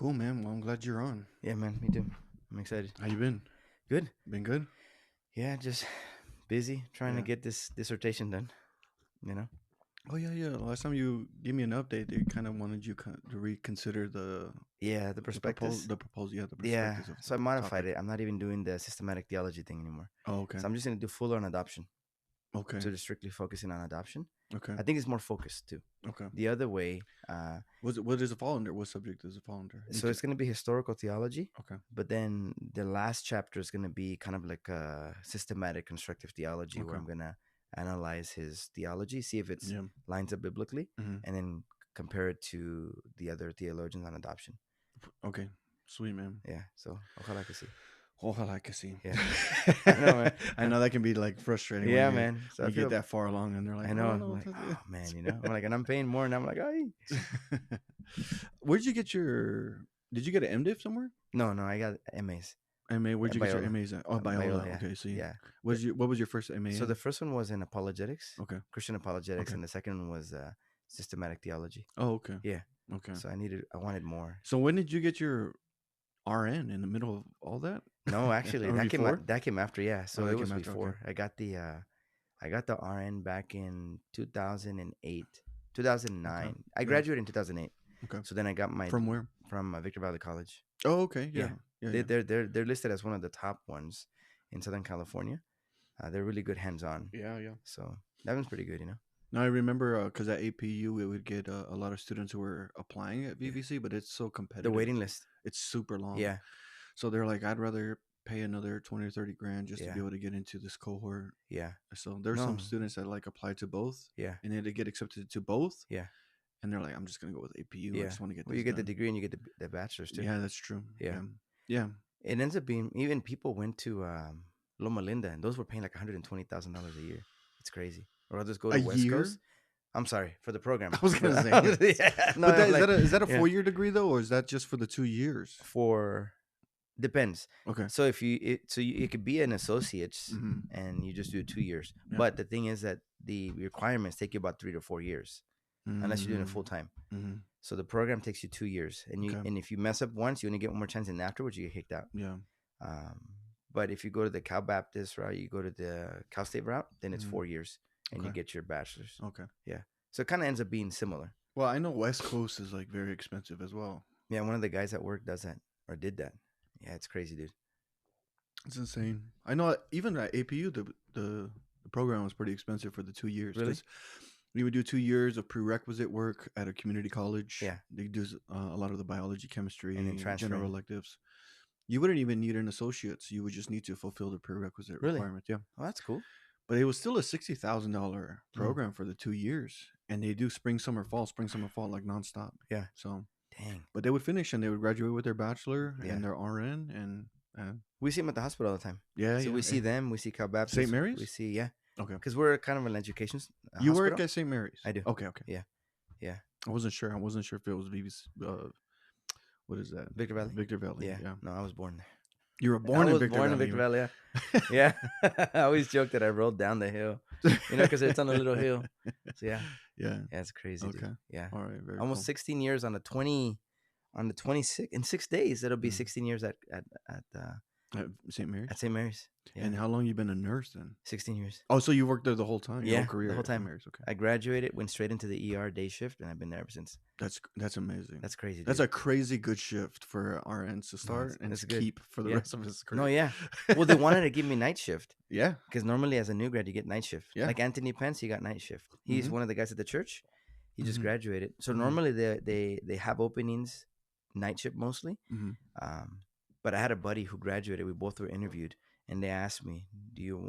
Cool, man. Well, I'm glad you're on. Yeah, man, me too. I'm excited. How you been? Good. Been good? Yeah, just busy trying to Yeah. get this dissertation done. You know? Oh, yeah. Last time you gave me an update, they kind of wanted you to reconsider the Yeah, the prospectus. the proposal. Yeah, the Yeah, perspectives of so I the modified topic. it. I'm not even doing the systematic theology thing anymore. Oh, okay. So I'm just going to do fuller on adoption. Okay. So just strictly focusing on adoption. Okay. I think it's more focused too. Okay. The other way, What does it fall under? What subject does it fall under? so it's going to be historical theology. Okay. But then the last chapter is going to be kind of like a systematic constructive theology where Okay. I'm going to analyze his theology, see if it Yeah. lines up biblically, Mm-hmm. and then compare it to the other theologians on adoption. Okay. Sweet, man. Yeah. So, ojalá que sí. Ojalá que sí. Yeah. I know, man. I know that can be like frustrating. Yeah, when man. So you get that far along and they're like, I know. "Oh, I'm no, like, oh, man, I'm like, and I'm paying more, and I'm like, oh. Where'd you get your? Did you get an MDiv somewhere? No, I got MAs. MA. Where'd you get your Biola. MAs at? Oh, Biola. Yeah. Okay, so Yeah. What was your first MA? So the first one was in apologetics, Okay. Christian apologetics, Okay. and the second one was systematic theology. Oh, okay. Yeah. Okay. So I wanted more. So when did you get your RN in the middle of all that? No, actually, Or that came after. Yeah. So that it was came after, before. okay. I got the RN back in 2008, 2009. Okay. I graduated in 2008. Okay. So then I got my From where? From Victor Valley College. Oh, okay. Yeah. They're listed as one of the top ones in Southern California. They're really good hands-on. Yeah. So that one's pretty good, Now I remember because at APU we would get a lot of students who were applying at VVC, but it's so competitive. The waiting list. It's super long. Yeah. So they're like, I'd rather pay another 20 or 30 grand just to Yeah. be able to get into this cohort. Yeah. So there's some students that like apply to both. Yeah. And then they get accepted to both. Yeah. And they're like, I'm just gonna go with APU. Yeah. I just want to get. Well, you get the degree and you get the bachelor's too. Yeah, that's true. Yeah. Yeah. It ends up being even people went to Loma Linda and those were paying like $120,000 a year. It's crazy. Or I'll just go to West Coast. I'm sorry for the program. I was gonna say. Yeah, no, but is that a 4-year degree though, or is that just for the 2 years? Depends. Okay. So it could be an associate's and you just do 2 years. Yeah. But the thing is that the requirements take you about 3 to 4 years, unless you're doing it full time. So the program takes you 2 years, and and if you mess up once, you only get one more chance, and afterwards you get kicked out. Yeah. But if you go to the Cal Baptist route, you go to the Cal State route, then it's 4 years, and you get your bachelor's. Okay. Yeah. So it kind of ends up being similar. Well, I know West Coast is like very expensive as well. Yeah, one of the guys at work does that or did that. Yeah, it's crazy, dude. It's insane. I know even at APU, the program was pretty expensive for the 2 years. Really? We would do 2 years of prerequisite work at a community college. Yeah. They do a lot of the biology, chemistry, and general electives. You wouldn't even need an associate's. You would just need to fulfill the prerequisite requirements. Yeah. Oh, that's cool. But it was still a $60,000 program for the 2 years. And they do spring, summer, fall, like nonstop. Yeah. So. Dang. But they would finish and they would graduate with their bachelor and their RN. And we see them at the hospital all the time. Yeah. So we see them. We see Cal Baptist. St. Mary's? We see, yeah. Okay. Because we're kind of an education You hospital. work at St. Mary's? I do. Okay. Yeah. I wasn't sure if it was VB's. What is that? Victor Valley. Victor Valley. Yeah. No, I was born there. You were born in Victor Valley. I was born in Victor Valley. Yeah. Yeah. I always joke that I rolled down the hill, because it's on a little hill. So yeah. Yeah. Yeah, it's crazy. Okay. Dude. Yeah. All right. Very almost cool. 16 years on the 26 in 6 days. It'll be 16 years at St. Mary's. At St. Mary's. Yeah. And how long you been a nurse then? 16 years. Oh, so you worked there the whole time? Yeah, your whole career the whole time. St. Mary's. Okay. I graduated, went straight into the ER day shift, and I've been there ever since. That's amazing. That's crazy. Dude. That's a crazy good shift for RNs to start and to keep for the rest of his career. No, yeah. Well, they wanted to give me night shift. Yeah. Because normally as a new grad, you get night shift. Yeah. Like Anthony Pence, he got night shift. He's one of the guys at the church. He just graduated. So normally they have openings night shift mostly. But I had a buddy who graduated. We both were interviewed, and they asked me,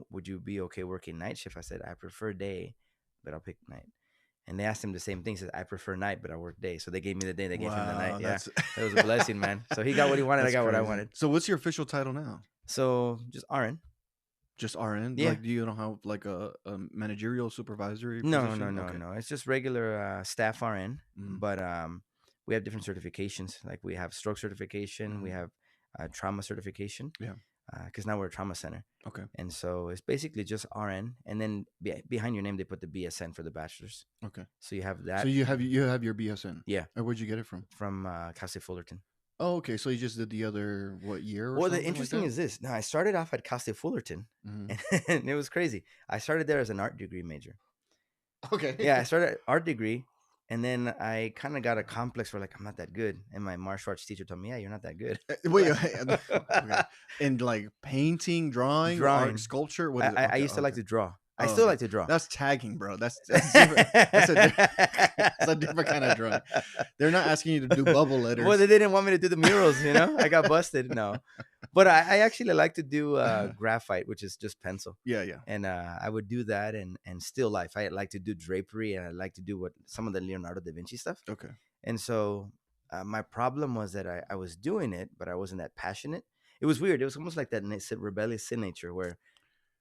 would you be okay working night shift? I said, I prefer day, but I'll pick night. And they asked him the same thing. He said, I prefer night, but I work day. So they gave me the day. They gave him the night. Yeah, it was a blessing, man. So he got what he wanted. I got what I wanted. So what's your official title now? So just RN. Just RN? Yeah. Like, do you don't have like a managerial supervisory No. position? No. It's just regular staff RN. But we have different certifications. Like we have stroke certification. We have trauma certification. Yeah. Because now we're a trauma center. Okay. And so it's basically just RN, and then behind your name they put the BSN for the bachelor's. Okay. So you have that. So you have your BSN. Yeah. Or where'd you get it from? From Cal State Fullerton. Oh, okay. So you just did the other year or Well, the something like interesting that? is this. Now, I started off at Cal State Fullerton, Mhm. and it was crazy. I started there as an art degree major. Okay. Yeah, I started art degree, and then I kind of got a complex where like I'm not that good, and my martial arts teacher told me, "Yeah, you're not that good." Wait. Okay. And like painting, drawing, art, Drawing. sculpture. What is it? I Okay. used to like Okay. to draw. I Oh, still okay. like to draw. That's tagging, bro. That's different. That's a that's a different kind of drawing. They're not asking you to do bubble Well, letters. they didn't want me to do the murals, I got busted. No, but I actually like to do graphite, which is just pencil. Yeah. Yeah. And I would do that and still life. I like to do drapery, and I like to do what some of the Leonardo da Vinci stuff. Okay. And so my problem was that I was doing it, but I wasn't that passionate. It was weird. It was almost like that rebellious sin nature where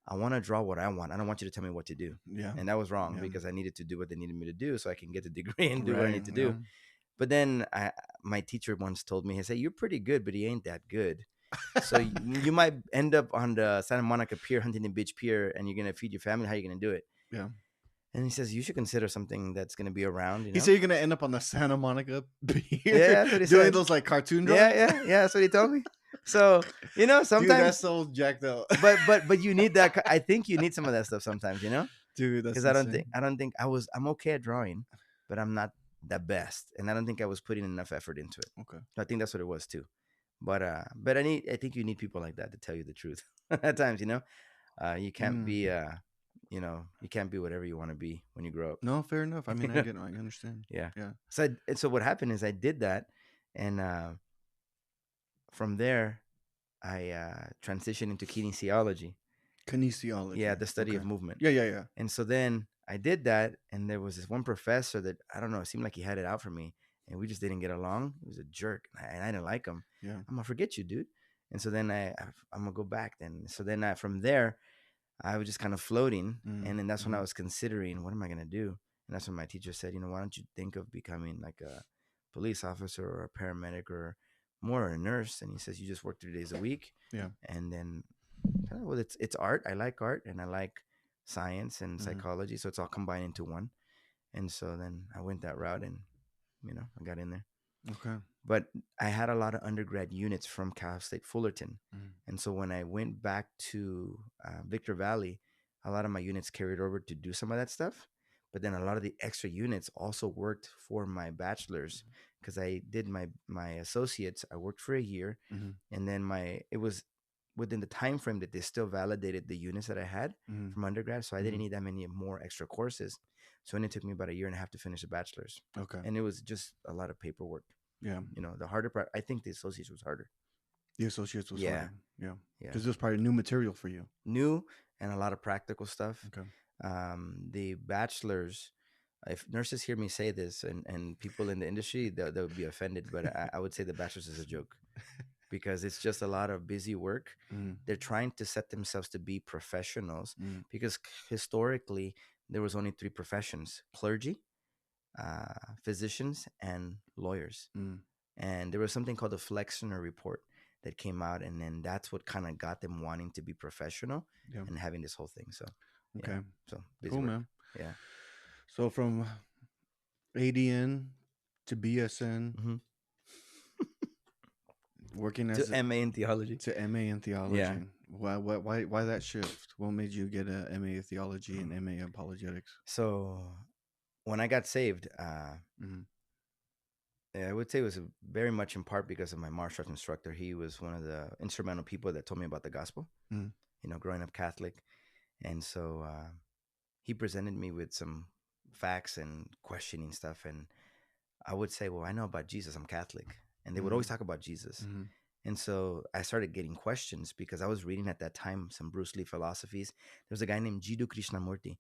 I want to draw what I want. I don't want you to tell me what to do. Yeah. And that was wrong Yeah. because I needed to do what they needed me to do so I can get the degree and do what I Right. need to Yeah. do. But then my teacher once told me, he said, "You're pretty good, but he ain't that good. So you might end up on the Santa Monica Pier, Huntington Beach Pier, and you're going to feed your family. How are you going to do it?" Yeah. And he says, "You should consider something that's going to be around, He said you're gonna end up on the Santa Monica Pier. Yeah, that's what he doing said. those like cartoon drawings. Yeah. That's what he told me. So, sometimes. Dude, that's so jacked up. but you need that. I think you need some of that stuff sometimes, Dude, that's because insane. I don't think I'm okay at drawing, but I'm not the best, and I don't think I was putting enough effort into it. Okay. So I think that's what it was too. But I think you need people like that to tell you the truth at times. You can't be you can't be whatever you want to be when you grow up. No, fair enough. I mean, I understand. Yeah. Yeah. So what happened is I did that, and from there I transitioned into kinesiology. Kinesiology. Yeah, the study of Okay. movement. Yeah. And so then I did that, and there was this one professor that I don't know, it seemed like he had it out for me, and we just didn't get along. He was a jerk, and I didn't like him. Yeah. I'm gonna forget you, dude. And so then I'm gonna go back then. So then from there, I was just kind of floating, and then that's when I was considering, what am I gonna do? And that's when my teacher said, why don't you think of becoming like a police officer or a paramedic or more a nurse? And he says, you just work 3 days a week. Yeah. And then, well, it's art. I like art, and I like science and psychology, so it's all combined into one. And so then I went that route, and I got in there. Okay. But I had a lot of undergrad units from Cal State Fullerton, and so when I went back to Victor Valley, a lot of my units carried over to do some of that stuff. But then a lot of the extra units also worked for my bachelor's, because I did my associates. I worked for a year, and then it was within the time frame that they still validated the units that I had from undergrad. So I didn't need that many more extra courses. So it took me about a year and a half to finish the bachelor's. Okay. And it was just a lot of paperwork. Yeah. The harder part, I think the associates was harder. The associates was harder. Yeah. Because it was probably new material for you. New and a lot of practical stuff. Okay. The bachelor's, if nurses hear me say this and people in the industry, they'll be offended, but I would say the bachelor's is a joke. Because it's just a lot of busy work. They're trying to set themselves to be professionals, because historically there was only 3 professions: clergy, physicians, and lawyers. And there was something called the Flexner Report that came out, and then that's what kind of got them wanting to be professional and having this whole thing. So okay, so busy cool, work. man. Yeah. So from ADN to BSN. Working as to MA in theology. To MA in theology. Yeah. Why that shift? What made you get a MA in theology and MA in apologetics? So when I got saved, I would say it was very much in part because of my martial arts instructor. He was one of the instrumental people that told me about the gospel, growing up Catholic. And so he presented me with some facts and questioning stuff. And I would say, well, I know about Jesus. I'm Catholic. And they would always talk about Jesus. And so I started getting questions because I was reading at that time some Bruce Lee philosophies. There was a guy named Jiddu Krishnamurti.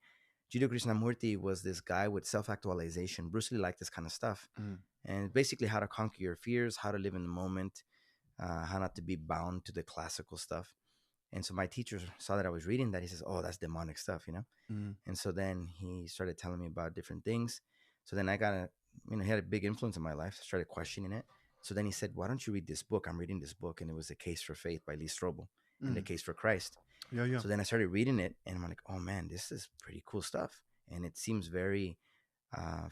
Jiddu Krishnamurti was this guy with self-actualization. Bruce Lee liked this kind of stuff. And basically how to conquer your fears, how to live in the moment, how not to be bound to the classical stuff. And so my teacher saw that I was reading that. He says, oh, that's demonic stuff, And so then he started telling me about different things. So then I got he had a big influence in my life. I started questioning it. So then he said, why don't you read this book? I'm reading this book. And it was The Case for Faith by Lee Strobel and The Case for Christ. Yeah. So then I started reading it, and I'm like, oh, man, this is pretty cool stuff. And it seems very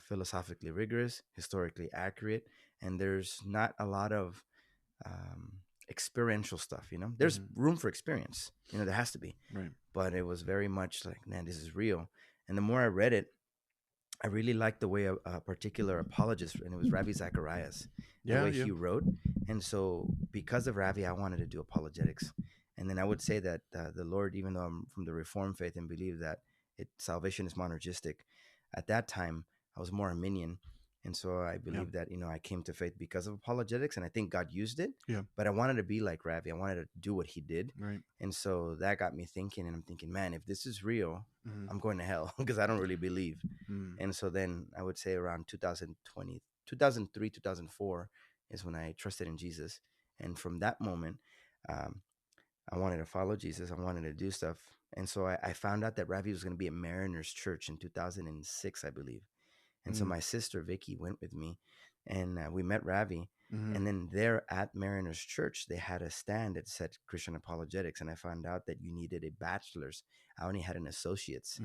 philosophically rigorous, historically accurate. And there's not a lot of experiential stuff. There's room for experience. There has to be. Right. But it was very much like, man, this is real. And the more I read it, I really liked the way a particular apologist, and it was Ravi Zacharias, the way he wrote. And so because of Ravi, I wanted to do apologetics. And then I would say that the Lord, even though I'm from the Reformed faith and believe that salvation is monergistic, at that time, I was more Arminian. And so I believe that, I came to faith because of apologetics, and I think God used it. Yeah. But I wanted to be like Ravi. I wanted to do what he did. Right. And so that got me thinking, and I'm thinking, man, if this is real, I'm going to hell because I don't really believe. And so then I would say around 2003, 2004 is when I trusted in Jesus. And from that moment, I wanted to follow Jesus. I wanted to do stuff. And so I found out that Ravi was going to be at Mariners Church in 2006, I believe. And so my sister, Vicky, went with me, and we met Ravi. And then there at Mariners Church, they had a stand that said Christian apologetics. And I found out that you needed a bachelor's. I only had an associate's.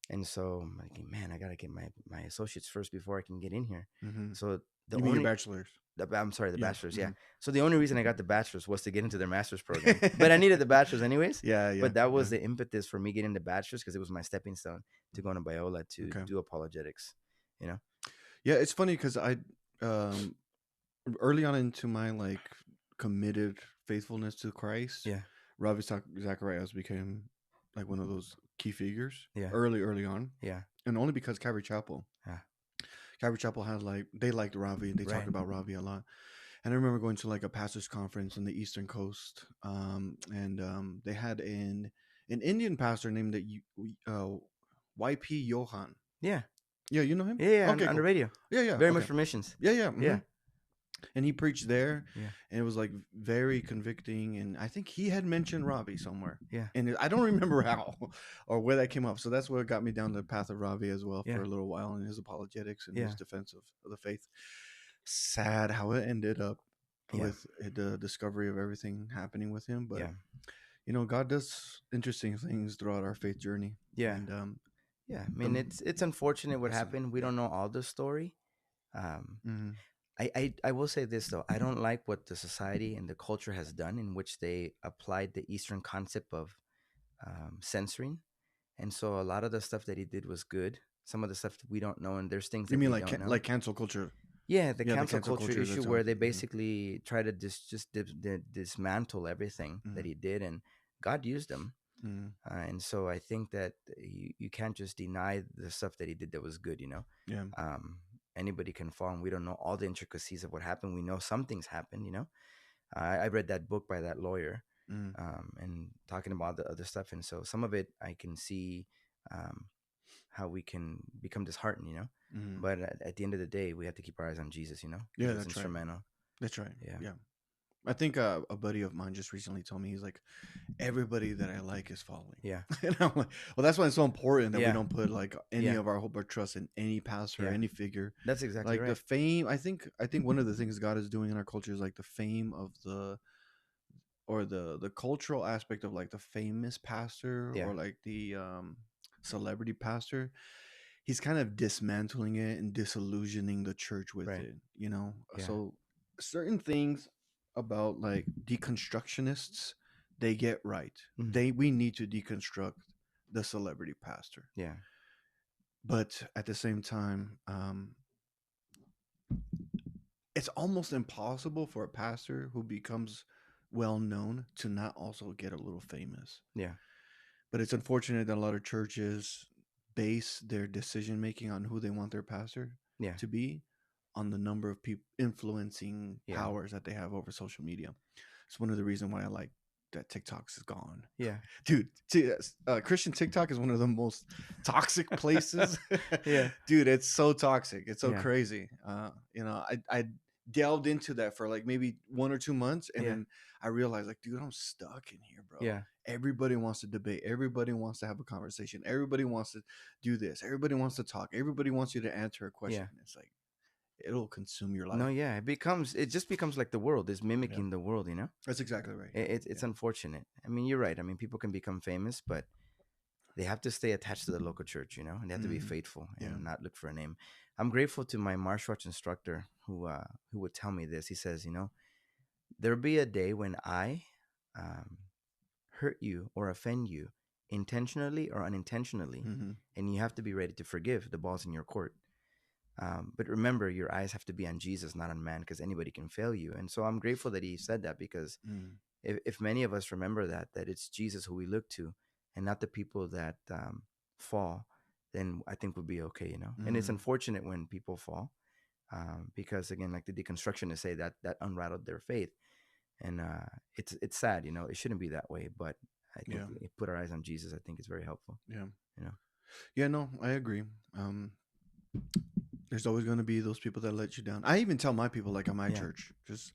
And so I'm like, man, I got to get my associate's first before I can get in here. So the only bachelor's. I'm sorry, the bachelor's. Yeah. So the only reason I got the bachelor's was to get into their master's program, but I needed the bachelor's anyways. But that was the impetus for me getting the bachelor's, because it was my stepping stone to go to Biola to do apologetics. Yeah, it's funny because I early on into my like committed faithfulness to Christ. Yeah. Ravi Zacharias became like one of those key figures. Yeah. Early on. Yeah. And only because Calvary Chapel. Yeah. Calvary Chapel had they liked Ravi, and they talked about Ravi a lot. And I remember going to like a pastor's conference in the Eastern Coast, and they had an Indian pastor named YP Johan. Yeah. Yeah, you know him? Yeah, okay, on the radio. Yeah. Very much for missions. Yeah. Yeah. And he preached there, and it was like very convicting. And I think he had mentioned Ravi somewhere. Yeah. And I don't remember how or where that came up. So that's what got me down the path of Ravi as well for a little while, in his apologetics and his defense of the faith. Sad how it ended up with the discovery of everything happening with him. But, God does interesting things throughout our faith journey. Yeah. And, I mean, it's unfortunate what happened. We don't know all the story. I will say this, though. I don't like what the society and the culture has done, in which they applied the Eastern concept of censoring. And so a lot of the stuff that he did was good. Some of the stuff that we don't know, and there's things that we don't know. Like cancel culture? Yeah, the cancel culture issue, where they basically try to dismantle everything that he did, and God used him. And so I think that you can't just deny the stuff that he did that was good, Yeah. Anybody can fall, and we don't know all the intricacies of what happened. We know some things happened, I read that book by that lawyer, and talking about the other stuff. And so some of it I can see how we can become disheartened, but at the end of the day, we have to keep our eyes on Jesus, Yeah, that's instrumental. That's right. Yeah. I think a buddy of mine just recently told me, he's like, everybody that I like is falling. Yeah. And I'm like, well, that's why it's so important that we don't put like any of our hope or trust in any pastor or any figure. That's exactly right. Like the fame, I think one of the things God is doing in our culture is like the fame of the cultural aspect of like the famous pastor or like the celebrity pastor. He's kind of dismantling it and disillusioning the church with it, So certain things about like deconstructionists, they get right. We need to deconstruct the celebrity pastor. Yeah. But at the same time, it's almost impossible for a pastor who becomes well known to not also get a little famous. Yeah. But it's unfortunate that a lot of churches base their decision making on who they want their pastor to be on the number of people influencing powers that they have over social media. It's one of the reasons why I like that TikTok's is gone. Yeah, dude, Christian TikTok is one of the most toxic places. Yeah, dude, it's so toxic. It's so crazy. I delved into that for like maybe 1 or 2 months, and then I realized, like, dude, I'm stuck in here, bro. Yeah, everybody wants to debate. Everybody wants to have a conversation. Everybody wants to do this. Everybody wants to talk. Everybody wants you to answer a question. It's like, it'll consume your life. No, it just becomes like the world is mimicking the world, That's exactly right. It's unfortunate. I mean, you're right. I mean, people can become famous, but they have to stay attached to the local church, and they have to be faithful and not look for a name. I'm grateful to my martial arts instructor who would tell me this. He says, there'll be a day when I hurt you or offend you intentionally or unintentionally, and you have to be ready to forgive. The ball's in your court. But remember, your eyes have to be on Jesus, not on man, because anybody can fail you. And so I'm grateful that he said that, because if many of us remember that it's Jesus who we look to and not the people that fall, then I think we'll be okay, you know. And it's unfortunate when people fall, because again, like the deconstructionists say, that unrattled their faith. And it's sad, you know. It shouldn't be that way, but I think we put our eyes on Jesus. I think it's very helpful. Yeah. You know. Yeah, no, I agree. There's always going to be those people that let you down. I even tell my people, like at my church, just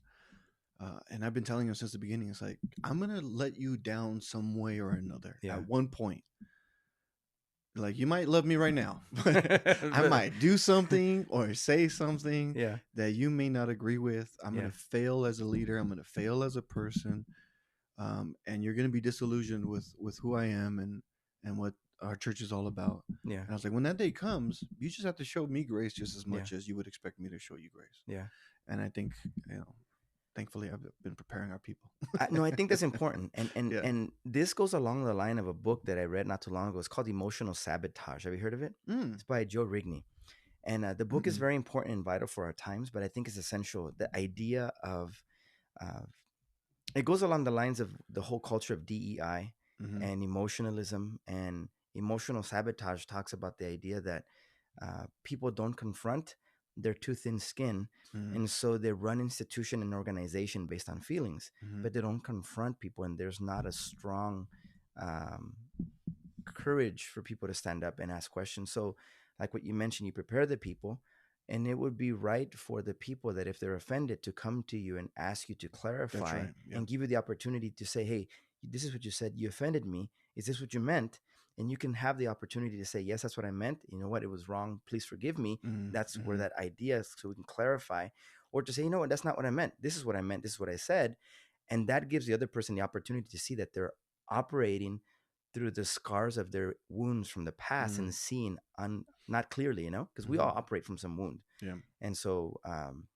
and I've been telling them since the beginning, it's like, I'm going to let you down some way or another at one point. Like, you might love me right now, but I might do something or say something that you may not agree with. I'm going to fail as a leader. I'm going to fail as a person. And you're going to be disillusioned with who I am and what our church is all about. Yeah. And I was like, when that day comes, you just have to show me grace just as much as you would expect me to show you grace. Yeah. And I think, you know, thankfully I've been preparing our people. No, I think that's important. And this goes along the line of a book that I read not too long ago. It's called Emotional Sabotage. Have you heard of it? It's by Joe Rigney. And the book is very important and vital for our times, but I think it's essential. The idea of, it goes along the lines of the whole culture of DEI and emotionalism, and emotional sabotage talks about the idea that people don't confront their too thin skin, and so they run institution and organization based on feelings, but they don't confront people, and there's not a strong courage for people to stand up and ask questions. So like what you mentioned, you prepare the people, and it would be right for the people that if they're offended to come to you and ask you to clarify and give you the opportunity to say, hey, this is what you said, you offended me, is this what you meant? And you can have the opportunity to say, yes, that's what I meant. You know what? It was wrong. Please forgive me. That's where that idea is, so we can clarify. Or to say, you know what? That's not what I meant. This is what I meant. This is what I said. And that gives the other person the opportunity to see that they're operating through the scars of their wounds from the past and seeing not clearly, you know, because we all operate from some wound. Yeah. And so,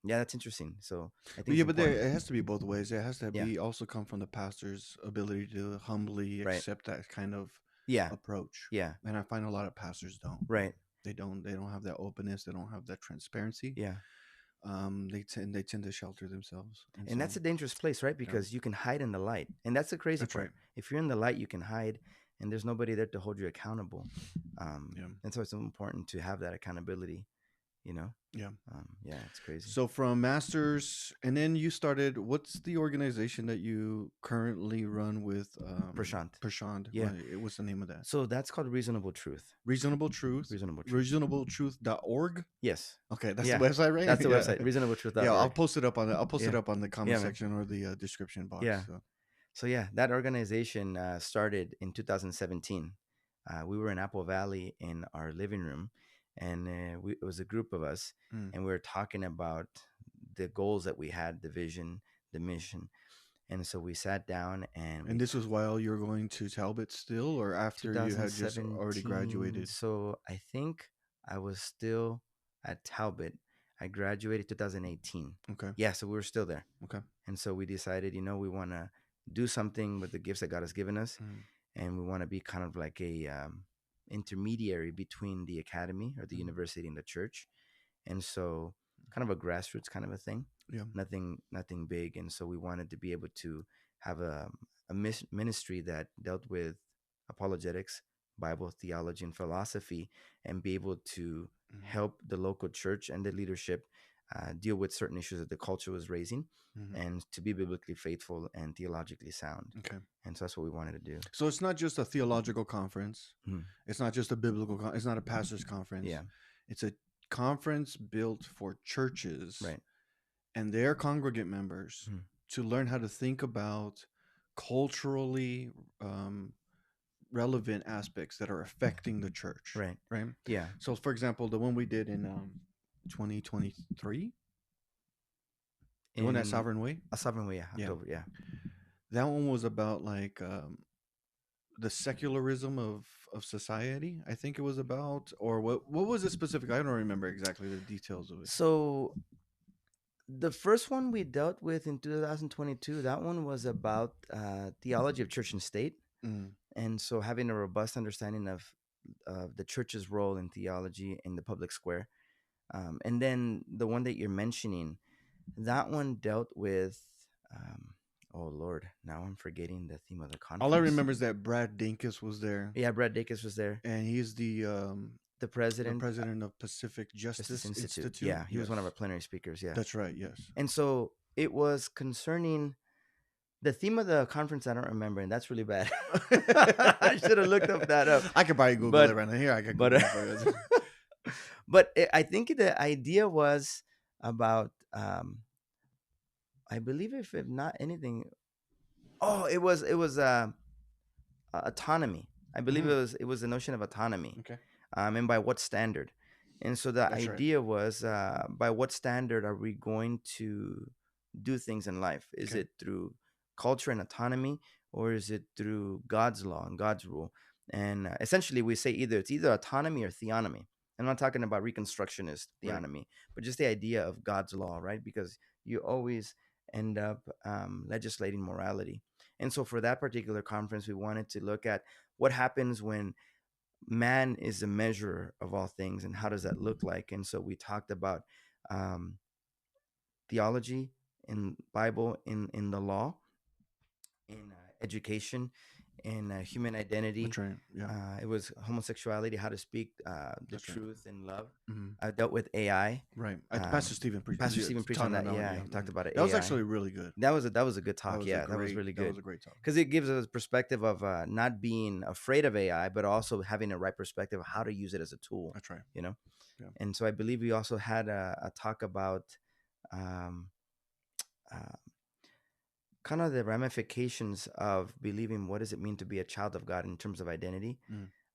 that's interesting. So I think, but it has to be both ways. It has to be also come from the pastor's ability to humbly accept that kind of approach. Yeah. And I find a lot of pastors don't. Right. They don't have that openness. They don't have that transparency. Yeah. They tend to shelter themselves. And so, that's a dangerous place, right? Because you can hide in the light. And that's the crazy part. Right. If you're in the light, you can hide, and there's nobody there to hold you accountable. And so it's important to have that accountability, you know? Yeah. It's crazy. So from Masters, and then you started, what's the organization that you currently run with? Prashant. Yeah. What's the name of that? So that's called Reasonable Truth. Reasonable Truth? Reasonabletruth.org? Yes. Okay, that's the website, right? That's the website, reasonabletruth.org. Yeah, I'll post it up on the comment section or the description box. Yeah. So that organization started in 2017. We were in Apple Valley in our living room, and it was a group of us, and we were talking about the goals that we had, the vision, the mission. And so we sat down and this was while you were going to Talbot still, or after you had just already graduated? So I think I was still at Talbot. I graduated 2018. Okay. Yeah, so we were still there. Okay. And so we decided, you know, we want to do something with the gifts that God has given us, and we want to be kind of like a intermediary between the academy or the university and the church. And so kind of a grassroots kind of a thing. Yeah. Nothing big. And so we wanted to be able to have a ministry that dealt with apologetics, Bible, theology, and philosophy, and be able to help the local church and the leadership deal with certain issues that the culture was raising, and to be biblically faithful and theologically sound. Okay. And so that's what we wanted to do. So it's not just a theological conference. It's not just a biblical it's not a pastor's conference. Yeah. It's a conference built for churches, right, and their congregant members to learn how to think about culturally relevant aspects that are affecting the church. Right. Right. Yeah. So for example, the one we did in 2023, the one at Sovereign Way. Sovereign Way, yeah. October, yeah. That one was about like the secularism of society, I think it was about, or what was it specific? I don't remember exactly the details of it. So The first one we dealt with in 2022, that one was about theology of church and state. And so having a robust understanding of the church's role in theology in the public square. And then the one that you're mentioning, that one dealt with, oh Lord, now I'm forgetting the theme of the conference. All I remember is that Brad Dinkus was there. Yeah, Brad Dinkus was there. And he's the president of Pacific Justice Institute. Yeah, he was one of our plenary speakers. Yeah, that's right. Yes. And so it was concerning the theme of the conference. I don't remember, and that's really bad. I should have looked that up. I could probably Google it right now. Here, I could Google it. But I think the idea was about, I believe, if not anything, it was autonomy. I believe it was the notion of autonomy. Okay. And by what standard? And so the idea was, by what standard are we going to do things in life? Is it through culture and autonomy, or is it through God's law and God's rule? And essentially, we say it's either autonomy or theonomy. I'm not talking about Reconstructionist theonomy, but just the idea of God's law, right? Because you always end up legislating morality. And so for that particular conference, we wanted to look at what happens when man is the measurer of all things, and how does that look like? And so we talked about theology in Bible, in the law, in education, in human identity. That's right. Yeah. It was homosexuality, how to speak the truth in love. I dealt with AI. Right. Pastor Stephen preached on that. Yeah, he talked about it. That was actually really good. That was a good talk. That was really good. That was a great talk. Because it gives us a perspective of not being afraid of AI, but also having a right perspective of how to use it as a tool. That's right. Yeah. And so I believe we also had a talk about kind of the ramifications of believing what does it mean to be a child of God in terms of identity.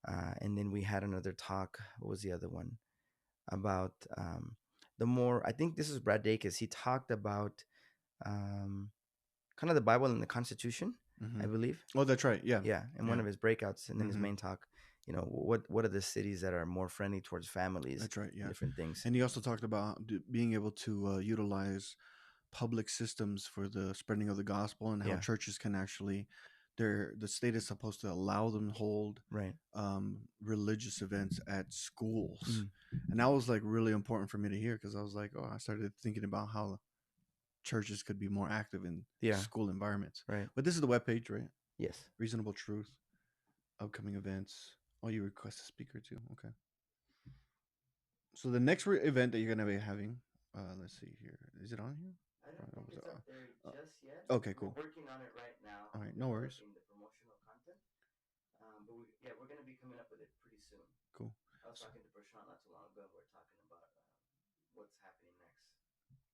And then we had another talk. What was the other one? About I think this is Brad Dacus. He talked about kind of the Bible and the Constitution, I believe. Oh, that's right. Yeah. Yeah. In one of his breakouts. And then his main talk, what are the cities that are more friendly towards families? That's right. Yeah. Different things. And he also talked about being able to utilize public systems for the spreading of the gospel, and how churches can actually, the state is supposed to allow them to hold religious events at schools. And that was like really important for me to hear, because I was like, I started thinking about how churches could be more active in school environments. Right. But this is the webpage, right? Yes. Reasonable Truth, upcoming events. Oh, you request a speaker too. Okay. So the next event that you're going to be having, let's see here. Is it on here? I don't think it's up there just yet. Okay, cool. We're working on it right now. All right, no worries. The promotional content. But we're going to be coming up with it pretty soon. Cool. I was talking to Prashant not too long ago. We're talking about what's happening next.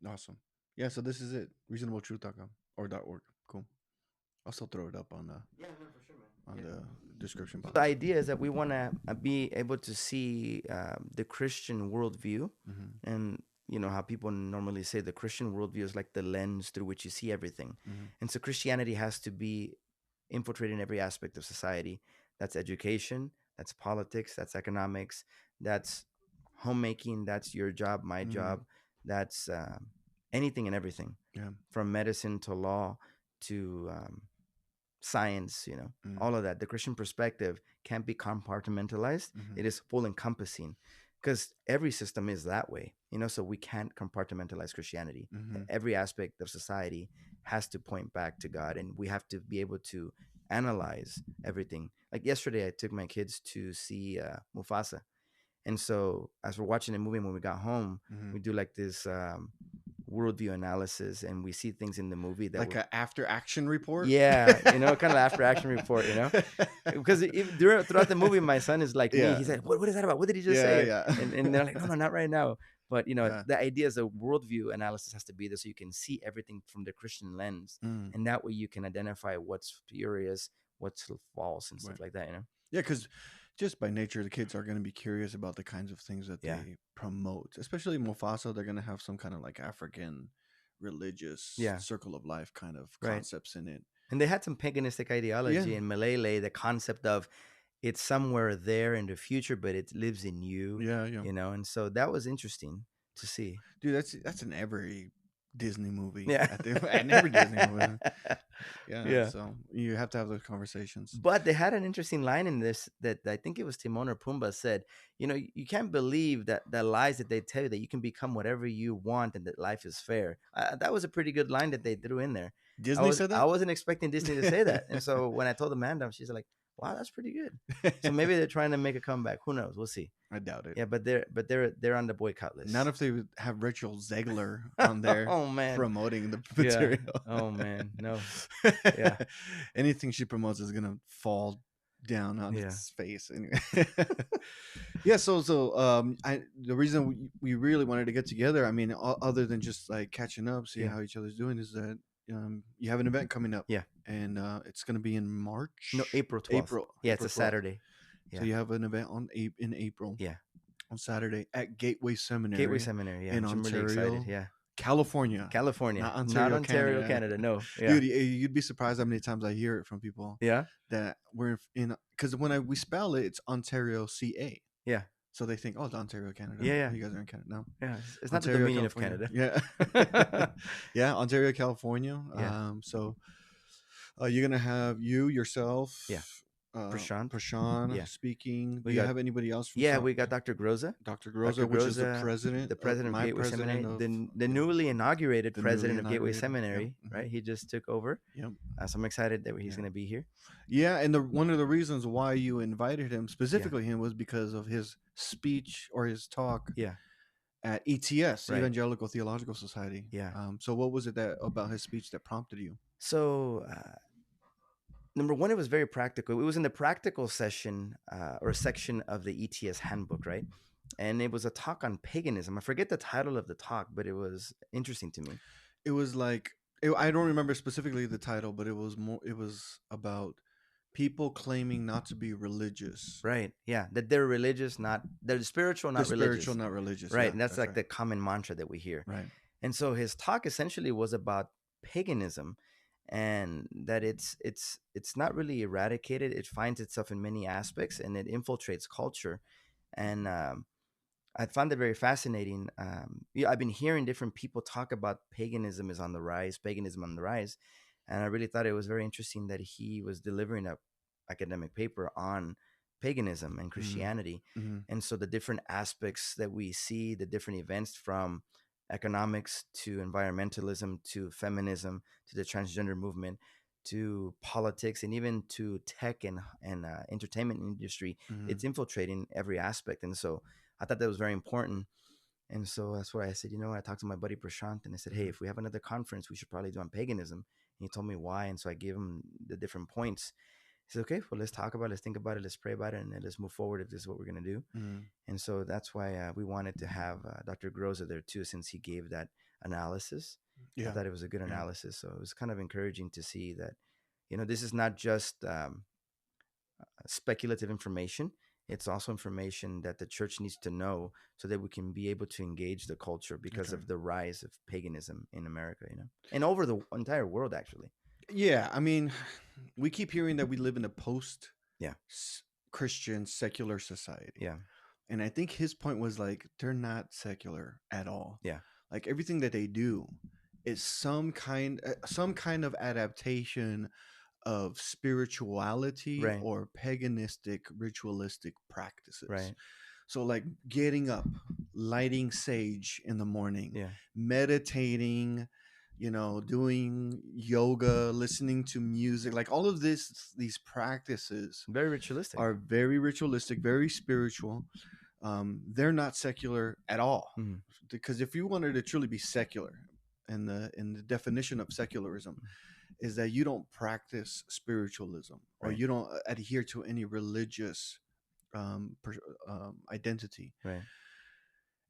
Awesome. Yeah, so this is it. reasonabletruth.com or .org. Cool. I'll still throw it up on the for sure, man. On the description box. The idea is that we want to be able to see the Christian worldview, and how people normally say the Christian worldview is like the lens through which you see everything. And so Christianity has to be infiltrated in every aspect of society. That's education, that's politics, that's economics, that's homemaking, that's your job, my job, that's anything and everything. Yeah. From medicine to law to science, all of that. The Christian perspective can't be compartmentalized. It is full encompassing, because every system is that way, so we can't compartmentalize Christianity. Every aspect of society has to point back to God, and we have to be able to analyze everything. Like yesterday, I took my kids to see Mufasa. And so as we're watching the movie, when we got home, we do like this worldview analysis, and we see things in the movie that like an after action report. Yeah, kind of after action report, because throughout the movie, my son is like me. He's like, "What is that about? What did he just say?" Yeah. And they're like, "No, not right now." But the idea is a worldview analysis has to be there, so you can see everything from the Christian lens, and that way you can identify what's spurious, what's false, and stuff like that. Yeah, because just by nature, the kids are going to be curious about the kinds of things that they promote. Especially Mufasa, they're going to have some kind of like African religious circle of life kind of concepts in it. And they had some paganistic ideology in Malay, the concept of it's somewhere there in the future, but it lives in you. Yeah. And so that was interesting to see. Dude, that's in every Disney movie. Yeah. At every Disney movie. Yeah. So you have to have those conversations. But they had an interesting line in this that I think it was Timon or Pumbaa said, you can't believe that the lies that they tell you that you can become whatever you want and that life is fair. That was a pretty good line that they threw in there. Disney said that? I wasn't expecting Disney to say that. And so when I told Amanda, she's like, wow, that's pretty good. So maybe they're trying to make a comeback. Who knows? We'll see. I doubt it. Yeah, but they're on the boycott list. Not if they would have Rachel Zegler on there promoting the material. Yeah. Oh man, no. Yeah. Anything she promotes is gonna fall down on its face anyway. Yeah, so the reason we really wanted to get together, I mean, other than just like catching up, see how each other's doing, is that you have an event coming up. Yeah. And it's gonna be in March. No, April 12th. Yeah, it's a Saturday. Yeah. So you have an event in April. Yeah. On Saturday at Gateway Seminary. Gateway Seminary, yeah. In Ontario, really excited, yeah. California. Not Ontario, Canada. No. Yeah. Dude, you'd be surprised how many times I hear it from people. Yeah. That we're in, because when we spell it, it's Ontario, CA. Yeah. So they think, oh, it's Ontario, Canada. Yeah. You guys are in Canada. No. Yeah. It's not Ontario, the Dominion California. of Canada. Yeah. Yeah. Ontario, California. Yeah. So you're going to have yourself. Yeah. Prashant speaking. Do you have anybody else? We got Dr. Groza. Dr. Groza, which is the president of Gateway Seminary, the newly inaugurated president of Gateway Seminary, right? He just took over. Yep. So I'm excited that he's going to be here. Yeah, and one of the reasons why you invited him, specifically him, was because of his speech or his talk. Yeah. At ETS, Evangelical Theological Society. Yeah. So what was it about his speech that prompted you? So. Number one, it was very practical. It was in the practical session or section of the ETS handbook, right? And it was a talk on paganism. I forget the title of the talk, but it was interesting to me. It was like, I don't remember specifically the title, but it was about people claiming not to be religious. Right. Yeah. That they're religious, they're spiritual, not religious. Spiritual, not religious. Right. And that's like the common mantra that we hear. Right. And so his talk essentially was about paganism. And that it's not really eradicated. It finds itself in many aspects, and it infiltrates culture. And I found it very fascinating. I've been hearing different people talk about paganism on the rise, and I really thought it was very interesting that he was delivering a academic paper on paganism and Christianity. Mm-hmm. And so the different aspects that we see, the different events from economics to environmentalism to feminism to the transgender movement to politics and even to tech and entertainment industry, it's infiltrating every aspect. And so I thought that was very important. And so that's why I said, I talked to my buddy Prashant and I said, hey, if we have another conference, we should probably do on paganism. And he told me why. And so I gave him the different points. He said, okay, well, let's talk about it. Let's think about it. Let's pray about it. And then let's move forward if this is what we're going to do. And so that's why we wanted to have Dr. Groza there too, since he gave that analysis. I thought it was a good analysis. So it was kind of encouraging to see that, this is not just speculative information. It's also information that the church needs to know so that we can be able to engage the culture because of the rise of paganism in America, and over the entire world, actually. Yeah, I mean, we keep hearing that we live in a post-Christian secular society. Yeah. And I think his point was like, they're not secular at all. Yeah. Like everything that they do is some kind of adaptation of spirituality or paganistic ritualistic practices. Right. So like getting up, lighting sage in the morning, meditating, doing yoga, listening to music, like all of these practices very ritualistic, are very ritualistic, very spiritual. They're not secular at all. Because if you wanted to truly be secular, and the definition of secularism is that you don't practice spiritualism or you don't adhere to any religious identity. Right.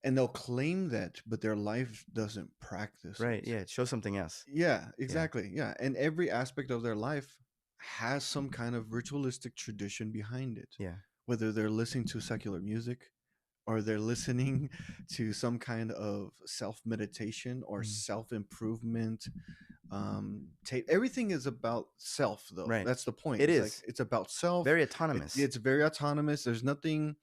And they'll claim that, but their life doesn't practice. Right. Yeah. It shows something else. Yeah, exactly. Yeah. And every aspect of their life has some kind of ritualistic tradition behind it. Yeah. Whether they're listening to secular music or they're listening to some kind of self-meditation or self-improvement. Everything is about self, though. Right. That's the point. It's it's about self. Very autonomous. It's very autonomous. There's nothing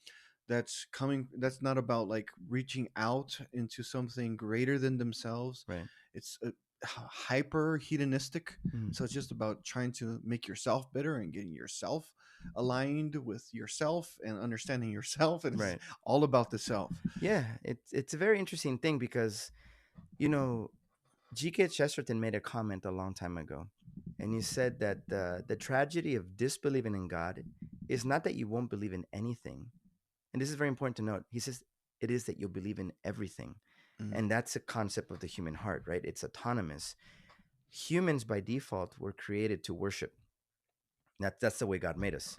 that's not about like reaching out into something greater than themselves. Right. It's hyper hedonistic. So it's just about trying to make yourself better and getting yourself aligned with yourself and understanding yourself, and it's all about the self. Yeah, it's a very interesting thing because, G.K. Chesterton made a comment a long time ago, and he said that the tragedy of disbelieving in God is not that you won't believe in anything, and this is very important to note. He says it is that you'll believe in everything, and that's a concept of the human heart, right? It's autonomous. Humans by default were created to worship. That's the way God made us,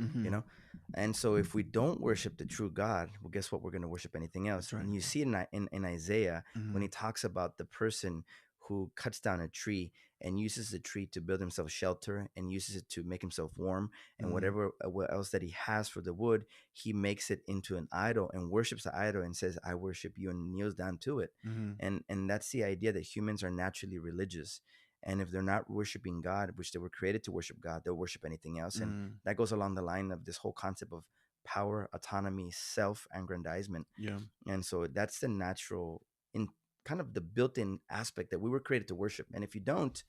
And so if we don't worship the true God, well, guess what? We're going to worship anything else. Right. And you see it in Isaiah when he talks about the person who cuts down a tree and uses the tree to build himself shelter and uses it to make himself warm, and whatever else that he has for the wood, he makes it into an idol and worships the idol and says, I worship you, and kneels down to it. And that's the idea that humans are naturally religious. And if they're not worshiping God, which they were created to worship God, they'll worship anything else. And that goes along the line of this whole concept of power, autonomy, self-aggrandizement. Yeah. And so that's the natural, in kind of the built-in aspect that we were created to worship. And if you don't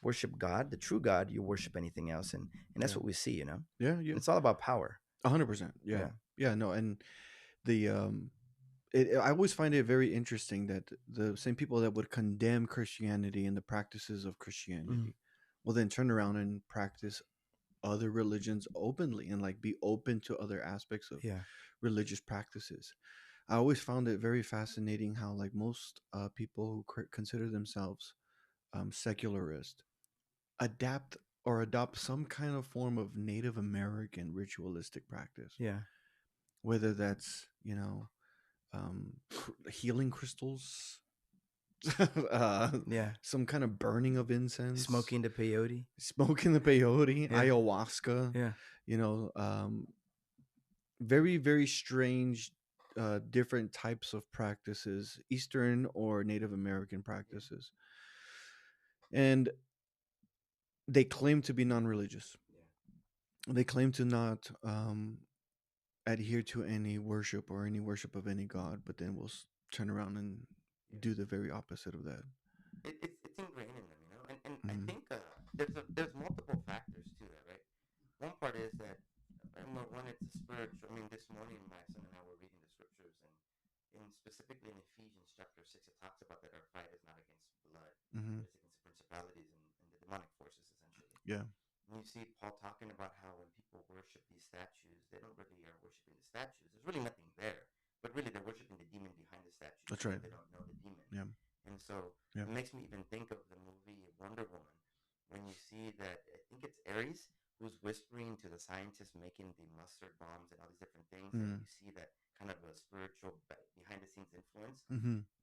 worship God, the true God, you worship anything else. And that's what we see, Yeah. And it's all about power. 100%. Yeah. No. And the I always find it very interesting that the same people that would condemn Christianity and the practices of Christianity will then turn around and practice other religions openly and like be open to other aspects of religious practices. I always found it very fascinating how like most people who consider themselves secularist adapt or adopt some kind of form of Native American ritualistic practice. Yeah. Whether that's, healing crystals, some kind of burning of incense, smoking the peyote, ayahuasca, very, very strange, different types of practices, Eastern or Native American practices. And they claim to be non-religious. They claim to not adhere to any worship or any worship of any god, but then we'll turn around and do the very opposite of that. It's ingrained in them, and I think there's multiple factors to that, right? One part is that one, it's a spiritual. I mean, this morning my son and I were reading the scriptures, and specifically in Ephesians chapter 6, it talks about that our fight is not against blood, but it's against the principalities and the demonic forces, essentially. Yeah. And you see Paul talking about how when people worship these statues, they don't really are worshiping the statues. There's really nothing there, but really they're worshiping the demon behind the statues. That's right. They don't know the demon. Yeah. And so it makes me even think of the movie Wonder Woman, when you see that, I think it's Ares who's whispering to the scientists making the mustard bombs and all these different things, and you see that kind of a spiritual behind the scenes influence.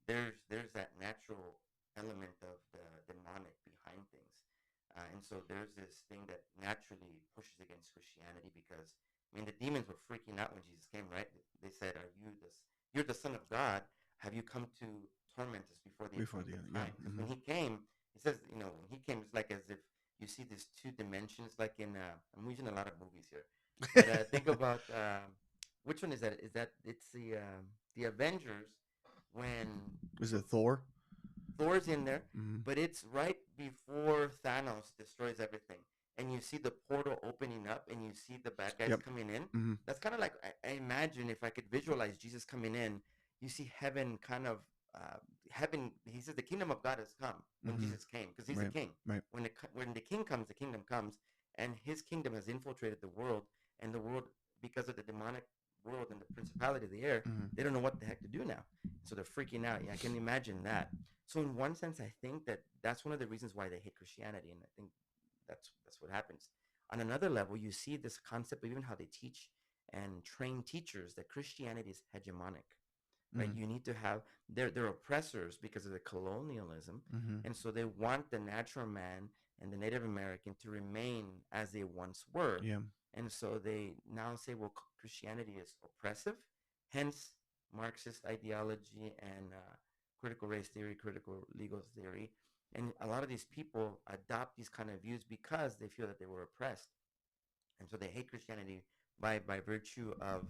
There's that natural element of the demonic behind things. And so there's this thing that naturally pushes against Christianity because, I mean, the demons were freaking out when Jesus came, right? They said, you're the Son of God. Have you come to torment us before the time? Because when he came, he says, when he came, it's like as if you see these two dimensions, like in, I'm using a lot of movies here. But think about, which one is that? It's the Avengers when... Is it Thor? Thor's in there, but it's right before Thanos destroys everything. And you see the portal opening up and you see the bad guys coming in. That's kind of like, I imagine if I could visualize Jesus coming in, you see heaven kind of, heaven, he says the kingdom of God has come when Jesus came, because he's the king. Right. When the king comes, the kingdom comes, and his kingdom has infiltrated the world, and the world, because of the demonic world and the principality of the air, they don't know what the heck to do now. So they're freaking out. I can imagine that. So in one sense, I think that that's one of the reasons why they hate Christianity, and I think that's what happens. On another level, you see this concept of even how they teach and train teachers that Christianity is hegemonic, right? You need to have, they're oppressors because of the colonialism, and so they want the natural man and the Native American to remain as they once were. And so they now say, well, Christianity is oppressive, hence Marxist ideology and critical race theory, critical legal theory. And a lot of these people adopt these kind of views because they feel that they were oppressed. And so they hate Christianity by virtue of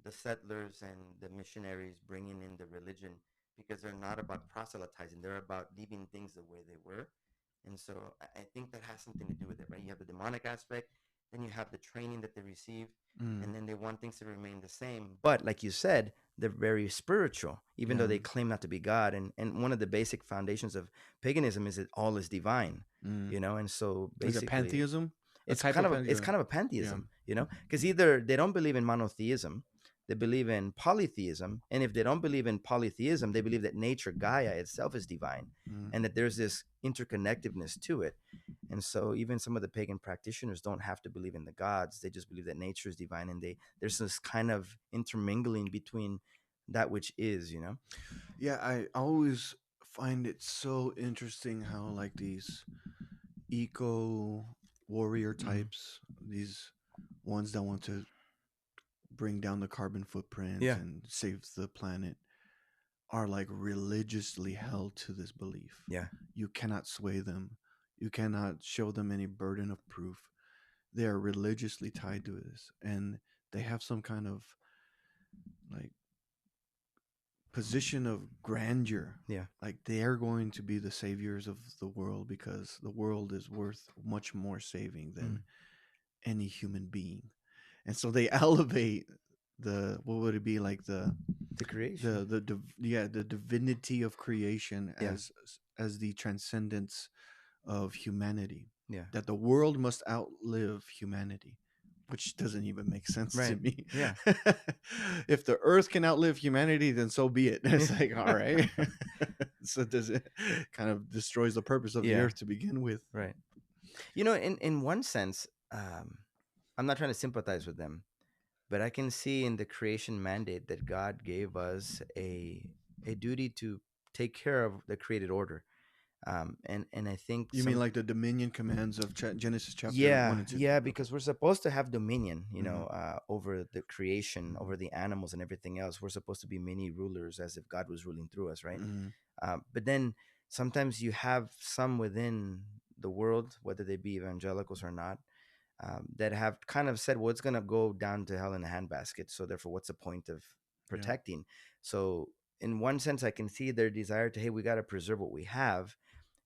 the settlers and the missionaries bringing in the religion, because they're not about proselytizing, they're about leaving things the way they were. And so I think that has something to do with it, right? You have the demonic aspect, then you have the training that they received, and then they want things to remain the same. But like you said, they're very spiritual, even though they claim not to be God. And one of the basic foundations of paganism is that all is divine, and so basically, is it pantheism? It's kind of a pantheism, because either they don't believe in monotheism, they believe in polytheism, and if they don't believe in polytheism, they believe that nature, Gaia itself, is divine, and that there's this interconnectedness to it. And so even some of the pagan practitioners don't have to believe in the gods; they just believe that nature is divine, and there's this kind of intermingling between that which is. Yeah, I always find it so interesting how like these eco warrior types, these ones that want to bring down the carbon footprint and save the planet, are like religiously held to this belief. Yeah. You cannot sway them. You cannot show them any burden of proof. They are religiously tied to this, and they have some kind of like position of grandeur. Yeah. Like they are going to be the saviors of the world because the world is worth much more saving than any human being. And so they elevate the, what would it be, like the creation, the divinity of creation as the transcendence of humanity. Yeah. That the world must outlive humanity, which doesn't even make sense to me. Yeah. If the earth can outlive humanity, then so be it. It's like, all right. So does it kind of destroys the purpose of the earth to begin with. Right. In one sense, I'm not trying to sympathize with them, but I can see in the creation mandate that God gave us a duty to take care of the created order. And I think you mean like the dominion commands of Genesis chapter 1 and 2? Yeah, because we're supposed to have dominion, over the creation, over the animals and everything else. We're supposed to be mini rulers as if God was ruling through us, right? But then sometimes you have some within the world, whether they be evangelicals or not, that have kind of said, well, it's going to go down to hell in a handbasket. So therefore, what's the point of protecting? Yeah. So in one sense, I can see their desire to, hey, we got to preserve what we have.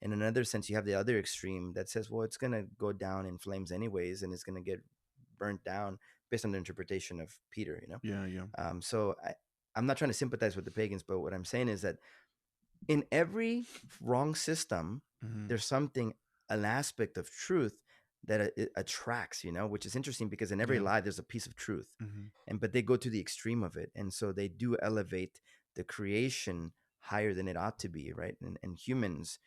In another sense, you have the other extreme that says, well, it's going to go down in flames anyways, and it's going to get burnt down based on the interpretation of Peter, So I'm not trying to sympathize with the pagans, but what I'm saying is that in every wrong system, there's something, an aspect of truth that it attracts, which is interesting because in every lie there's a piece of truth, but they go to the extreme of it, and so they do elevate the creation higher than it ought to be, right? And humans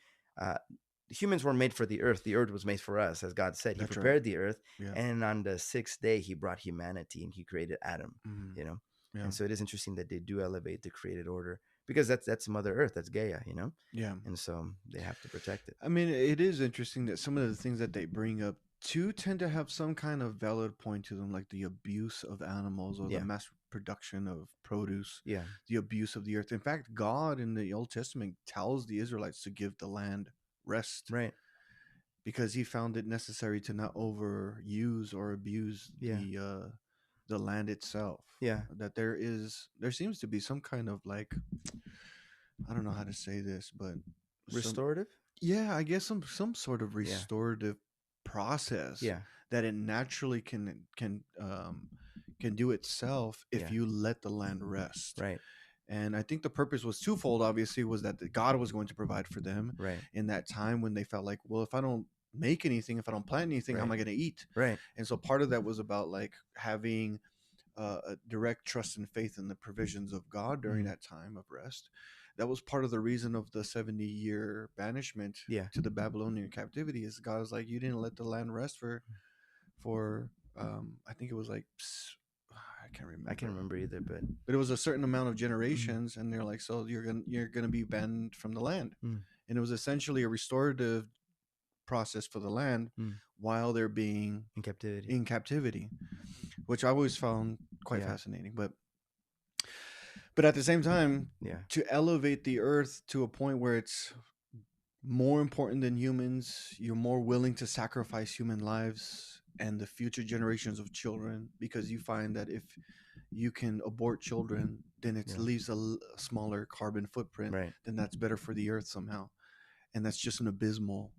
were made for the earth was made for us, as God said. He prepared the earth, and on the sixth day he brought humanity and he created Adam, and so it is interesting that they do elevate the created order, because that's Mother Earth, that's Gaia, and so they have to protect it. I mean, it is interesting that some of the things that they bring up too tend to have some kind of valid point to them, like the abuse of animals or the mass production of produce, the abuse of the earth. In fact, God in the Old Testament tells the Israelites to give the land rest, right? Because he found it necessary to not overuse or abuse the land itself. That there seems to be some kind of like, I don't know how to say this, but restorative. I guess some sort of restorative process. That it naturally can do itself if you let the land rest. Right. And I think the purpose was twofold. Obviously, was that God was going to provide for them in that time when they felt like, well, if I don't make anything, if I don't plant anything, how am I going to eat? Right. And so part of that was about like having a direct trust and faith in the provisions of God during that time of rest. That was part of the reason of the 70-year banishment to the Babylonian captivity, is God was like, you didn't let the land rest for I think it was like, I can't remember either, but it was a certain amount of generations, and they're like, so you're gonna be banned from the land. And it was essentially a restorative process for the land while they're being in captivity, which I always found quite fascinating. But at the same time, to elevate the earth to a point where it's more important than humans, you're more willing to sacrifice human lives and the future generations of children, because you find that if you can abort children, then it leaves a smaller carbon footprint. Right. Then that's better for the earth somehow, and that's just an abysmal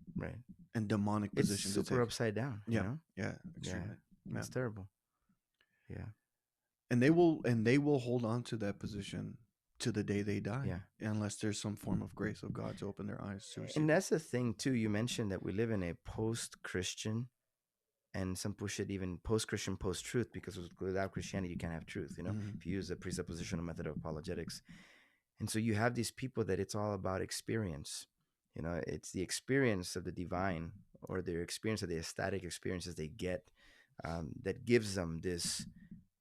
and demonic position it's to super take. upside down. Yeah, You know? yeah, extremely. It's terrible. Yeah. And they will hold on to that position to the day they die, unless there's some form of grace of God to open their eyes to receive. And that's the thing too. You mentioned that we live in a post-Christian, and some push it even post-Christian, post-truth, because without Christianity you can't have truth. You know, if you use the presuppositional method of apologetics, and so you have these people that it's all about experience. You know, it's the experience of the divine, or their experience of the ecstatic experiences they get, that gives them this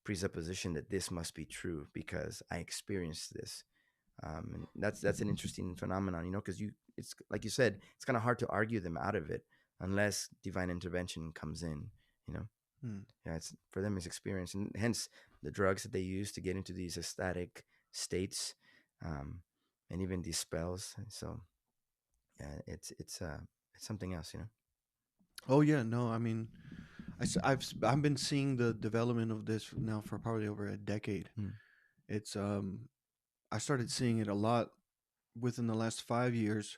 presupposition that this must be true because I experienced this. And that's an interesting phenomenon, you know, because it's like you said, it's kind of hard to argue them out of it unless divine intervention comes in, you know. Yeah, it's for them, it's experience, and hence the drugs that they use to get into these ecstatic states, and even these spells. And so, yeah, it's something else, you know. Oh yeah, no, I mean, I've been seeing the development of this now for probably over a decade. It's I started seeing it a lot within the last 5 years.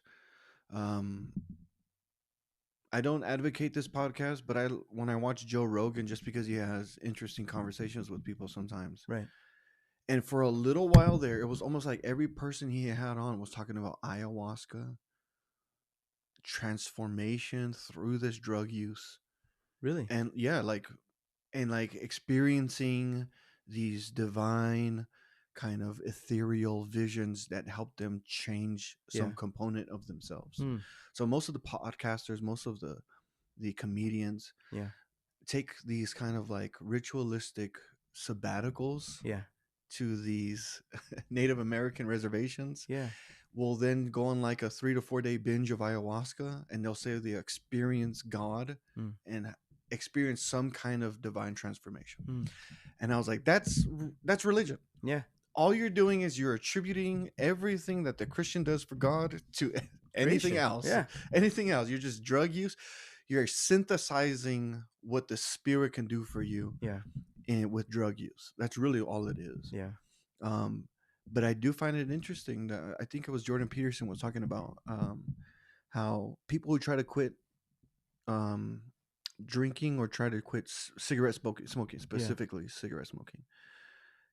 I don't advocate this podcast, but when I watch Joe Rogan, just because he has interesting conversations with people sometimes, right? And for a little while there, it was almost like every person he had on was talking about ayahuasca, transformation through this drug use. Really? And yeah, like experiencing these divine kind of ethereal visions that help them change some component of themselves. So most of the podcasters, most of the comedians take these kind of like ritualistic sabbaticals to these Native American reservations. Will then go on like a 3 to 4 day binge of ayahuasca, and they'll say they experience God and experience some kind of divine transformation. And I was like, that's religion. Yeah. All you're doing is you're attributing everything that the Christian does for God to anything else. Yeah. Anything else. You're just drug use. You're synthesizing what the spirit can do for you. And with drug use. That's really all it is. But I do find it interesting that I think it was Jordan Peterson was talking about how people who try to quit drinking or try to quit cigarette smoking specifically cigarette smoking,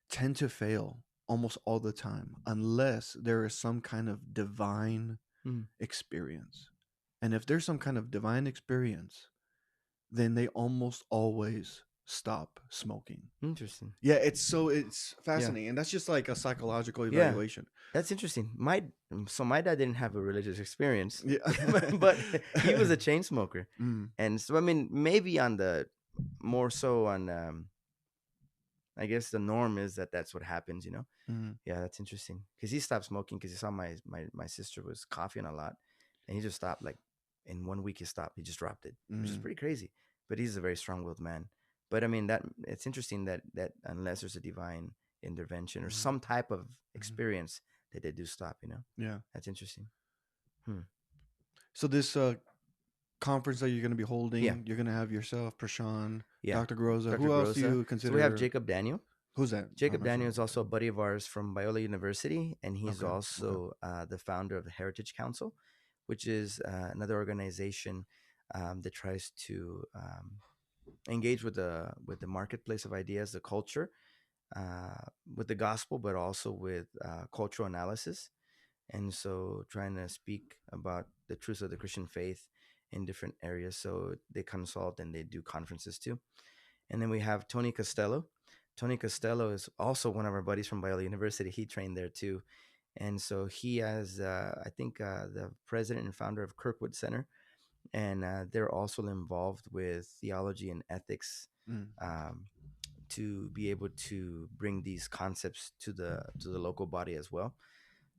tend to fail almost all the time unless there is some kind of divine experience. And if there's some kind of divine experience, then they almost always stop smoking. Interesting. Yeah, it's fascinating, and that's just like a psychological evaluation. That's interesting. My dad didn't have a religious experience, but he was a chain smoker, and so I mean, maybe on the more so on, I guess the norm is that that's what happens, you know. Yeah, that's interesting because he stopped smoking because he saw my sister was coughing a lot, and he just stopped. Like in 1 week, he stopped. He just dropped it, which is pretty crazy. But he's a very strong-willed man. But I mean, that it's interesting that unless there's a divine intervention or some type of experience that they do stop, you know. Yeah, that's interesting. So this conference that you're going to be holding, you're going to have yourself, Prashant, Dr. Groza. Who else do you consider? So we have Jacob Daniel. Who's that? Jacob Daniel is also a buddy of ours from Biola University, and he's also the founder of the Heritage Council, which is another organization that tries to engage with the marketplace of ideas, the culture, with the gospel, but also with cultural analysis. And so trying to speak about the truths of the Christian faith in different areas. So they consult and they do conferences too. And then we have Tony Costello. Tony Costello is also one of our buddies from Biola University. He trained there too. And so he has, I think, the president and founder of Kirkwood Center. And they're also involved with theology and ethics to be able to bring these concepts to the local body as well.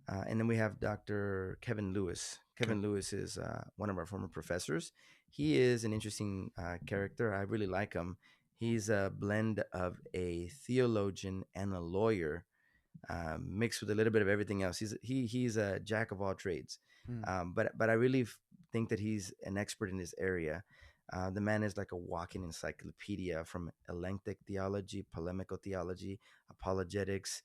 And then we have Dr. Kevin Lewis. Kevin Lewis is one of our former professors. He is an interesting character. I really like him. He's a blend of a theologian and a lawyer, mixed with a little bit of everything else. He's a jack of all trades. But I really think that he's an expert in this area. The man is like a walking encyclopedia from Elenctic theology, polemical theology, apologetics,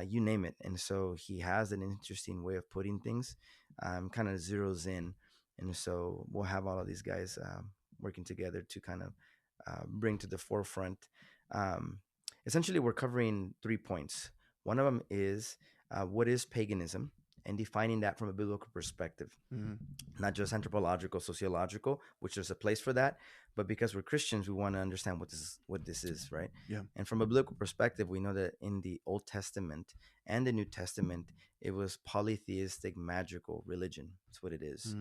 you name it. And so he has an interesting way of putting things, kind of zeroes in. And so we'll have all of these guys working together to kind of bring to the forefront. Um, Essentially, we're covering 3 points. One of them is what is paganism, and defining that from a biblical perspective, not just anthropological, sociological, which there's a place for that, but because we're Christians, we want to understand what this is, right? Yeah. And from a biblical perspective, we know that in the Old Testament and the New Testament, it was polytheistic magical religion. That's what it is.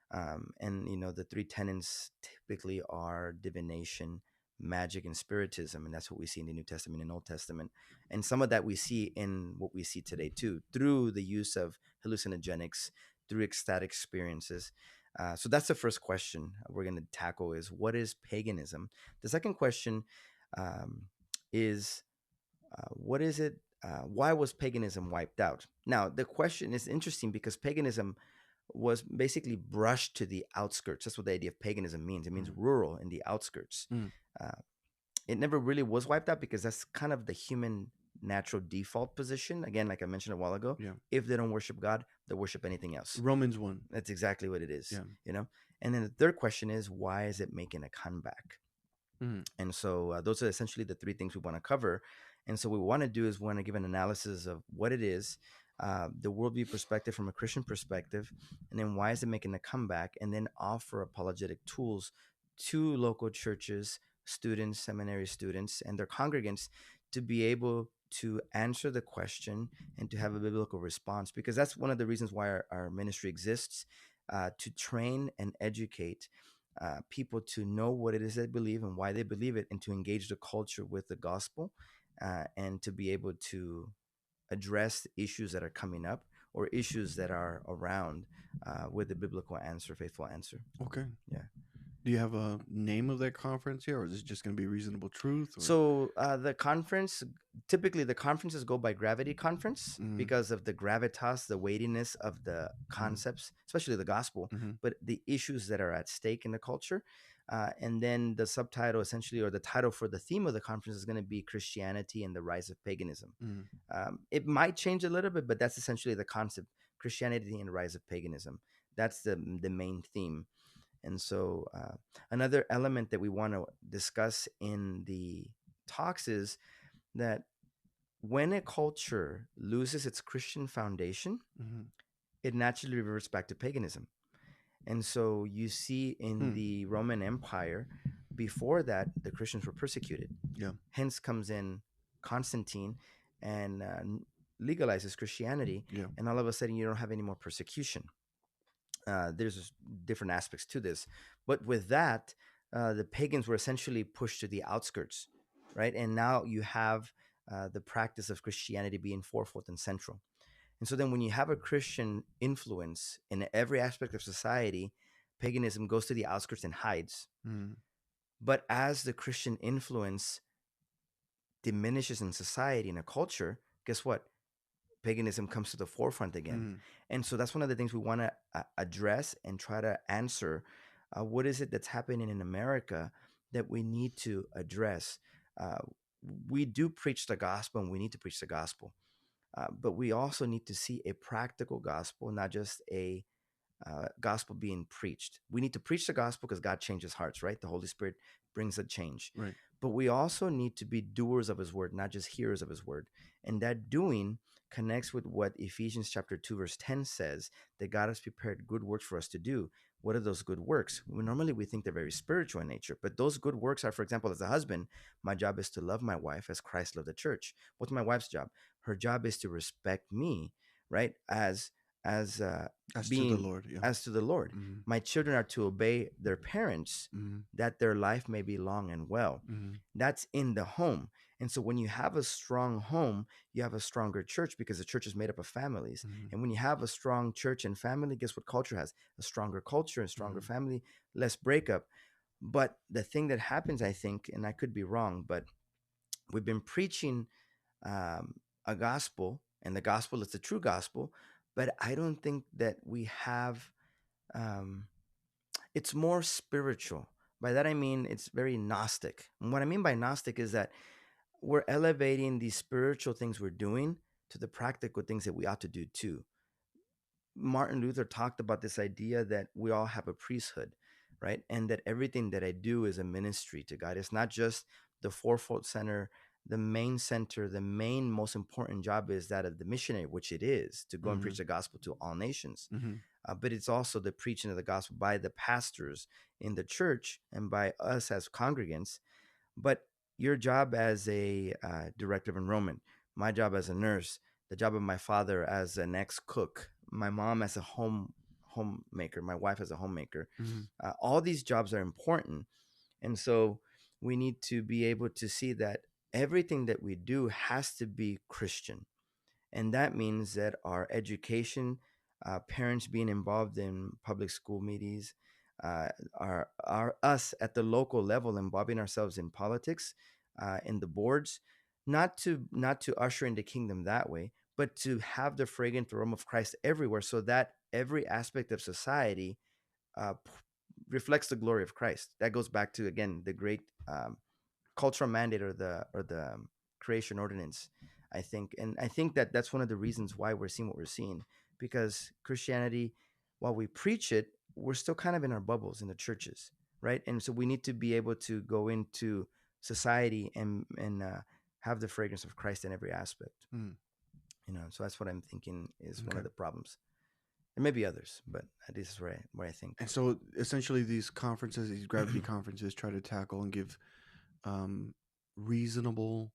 And the 3 tenets typically are divination, magic, and spiritism, and that's what we see in the New Testament and Old Testament. And some of that we see in what we see today too, through the use of hallucinogenics, through ecstatic experiences. So that's the first question we're going to tackle: is what is paganism? The second question is what is it? Why was paganism wiped out? Now, the question is interesting because paganism was basically brushed to the outskirts. That's what the idea of paganism means. It means rural, in the outskirts. It never really was wiped out because that's kind of the human natural default position. Again, like I mentioned a while ago, if they don't worship God, they'll worship anything else. Romans 1. That's exactly what it is. And then the third question is, why is it making a comeback? And so those are essentially the 3 things we want to cover. And so what we want to do is we want to give an analysis of what it is, the worldview perspective from a Christian perspective, and then why is it making a comeback, and then offer apologetic tools to local churches, students, seminary students, and their congregants to be able to answer the question and to have a biblical response, because that's one of the reasons why our ministry exists, to train and educate people to know what it is they believe and why they believe it, and to engage the culture with the gospel, and to be able to address issues that are coming up or issues that are around with the biblical answer, faithful answer. Okay. Yeah. Do you have a name of that conference here, or is it just going to be Reasonable Truth? Or? So the conference, typically the conferences go by Gravity Conference because of the gravitas, the weightiness of the concepts, especially the gospel, but the issues that are at stake in the culture. And then the subtitle essentially, or the title for the theme of the conference, is going to be Christianity and the Rise of Paganism. It might change a little bit, but that's essentially the concept: Christianity and the Rise of Paganism. That's the main theme. And so another element that we want to discuss in the talks is that when a culture loses its Christian foundation, it naturally reverts back to paganism. And so you see in the Roman Empire, before that, the Christians were persecuted. Hence comes in Constantine and legalizes Christianity. And all of a sudden, you don't have any more persecution. There's different aspects to this, but with that, the pagans were essentially pushed to the outskirts, right? And now you have the practice of Christianity being forefront and central. And so then when you have a Christian influence in every aspect of society, paganism goes to the outskirts and hides. But as the Christian influence diminishes in society and a culture, guess what? Paganism comes to the forefront again. And so that's one of the things we want to address and try to answer. What is it that's happening in America that we need to address? We do preach the gospel, and we need to preach the gospel. But we also need to see a practical gospel, not just a gospel being preached. We need to preach the gospel because God changes hearts, right? The Holy Spirit brings a change. Right. But we also need to be doers of his word, not just hearers of his word. And that doing connects with what Ephesians chapter 2, verse 10 says, that God has prepared good works for us to do. What are those good works? Normally we think they're very spiritual in nature, but those good works are, for example, as a husband, my job is to love my wife as Christ loved the church. What's my wife's job? Her job is to respect me, right? As being to the Lord, as to the Lord. My children are to obey their parents, that their life may be long and well. That's in the home. And so when you have a strong home, you have a stronger church, because the church is made up of families. And when you have a strong church and family, guess what culture has? A stronger culture and stronger family, less breakup. But the thing that happens, I think, and I could be wrong, but we've been preaching a gospel, and the gospel is the true gospel, but I don't think that we have, it's more spiritual, By that I mean it's very Gnostic. And what I mean by Gnostic is that we're elevating the spiritual things we're doing to the practical things that we ought to do too. Martin Luther talked about this idea that we all have a priesthood, right? And that everything that I do is a ministry to God. It's not just the fourfold center, the main center, the main most important job is that of the missionary, which it is, to go and preach the gospel to all nations. But it's also the preaching of the gospel by the pastors in the church and by us as congregants. But your job as a director of enrollment, my job as a nurse, the job of my father as an ex-cook, my mom as a homemaker, my wife as a homemaker, all these jobs are important. And so we need to be able to see that everything that we do has to be Christian. And that means that our education, parents being involved in public school meetings, our us at the local level involving ourselves in politics, in the boards, not to usher in the kingdom that way, but to have the fragrant aroma of Christ everywhere, so that every aspect of society reflects the glory of Christ. That goes back to, again, the great cultural mandate or the creation ordinance, I think. And I think that that's one of the reasons why we're seeing what we're seeing, because Christianity, while we preach it, we're still kind of in our bubbles in the churches, right? And so we need to be able to go into society and have the fragrance of Christ in every aspect. So that's what I'm thinking is one of the problems. There may be others, but this is where I think. And so essentially these conferences, these Gravity conferences, try to tackle and give reasonable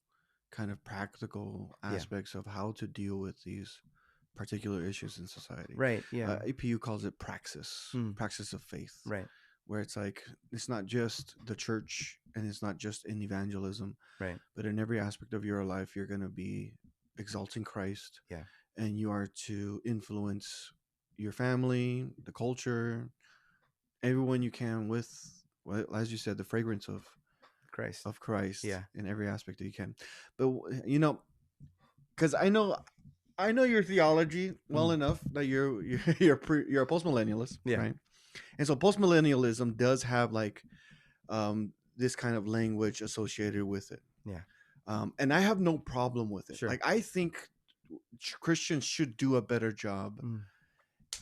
kind of practical aspects of how to deal with these particular issues in society. Right, yeah. APU calls it praxis, praxis of faith. Right. Where it's like, it's not just the church and it's not just in evangelism. Right. But in every aspect of your life, you're going to be exalting Christ. Yeah. And you are to influence your family, the culture, everyone you can with, well, as you said, the fragrance of Christ in every aspect that you can. But because I know your theology well enough that you're a postmillennialist, right? And so postmillennialism does have like this kind of language associated with it. And I have no problem with it. Like, I think Christians should do a better job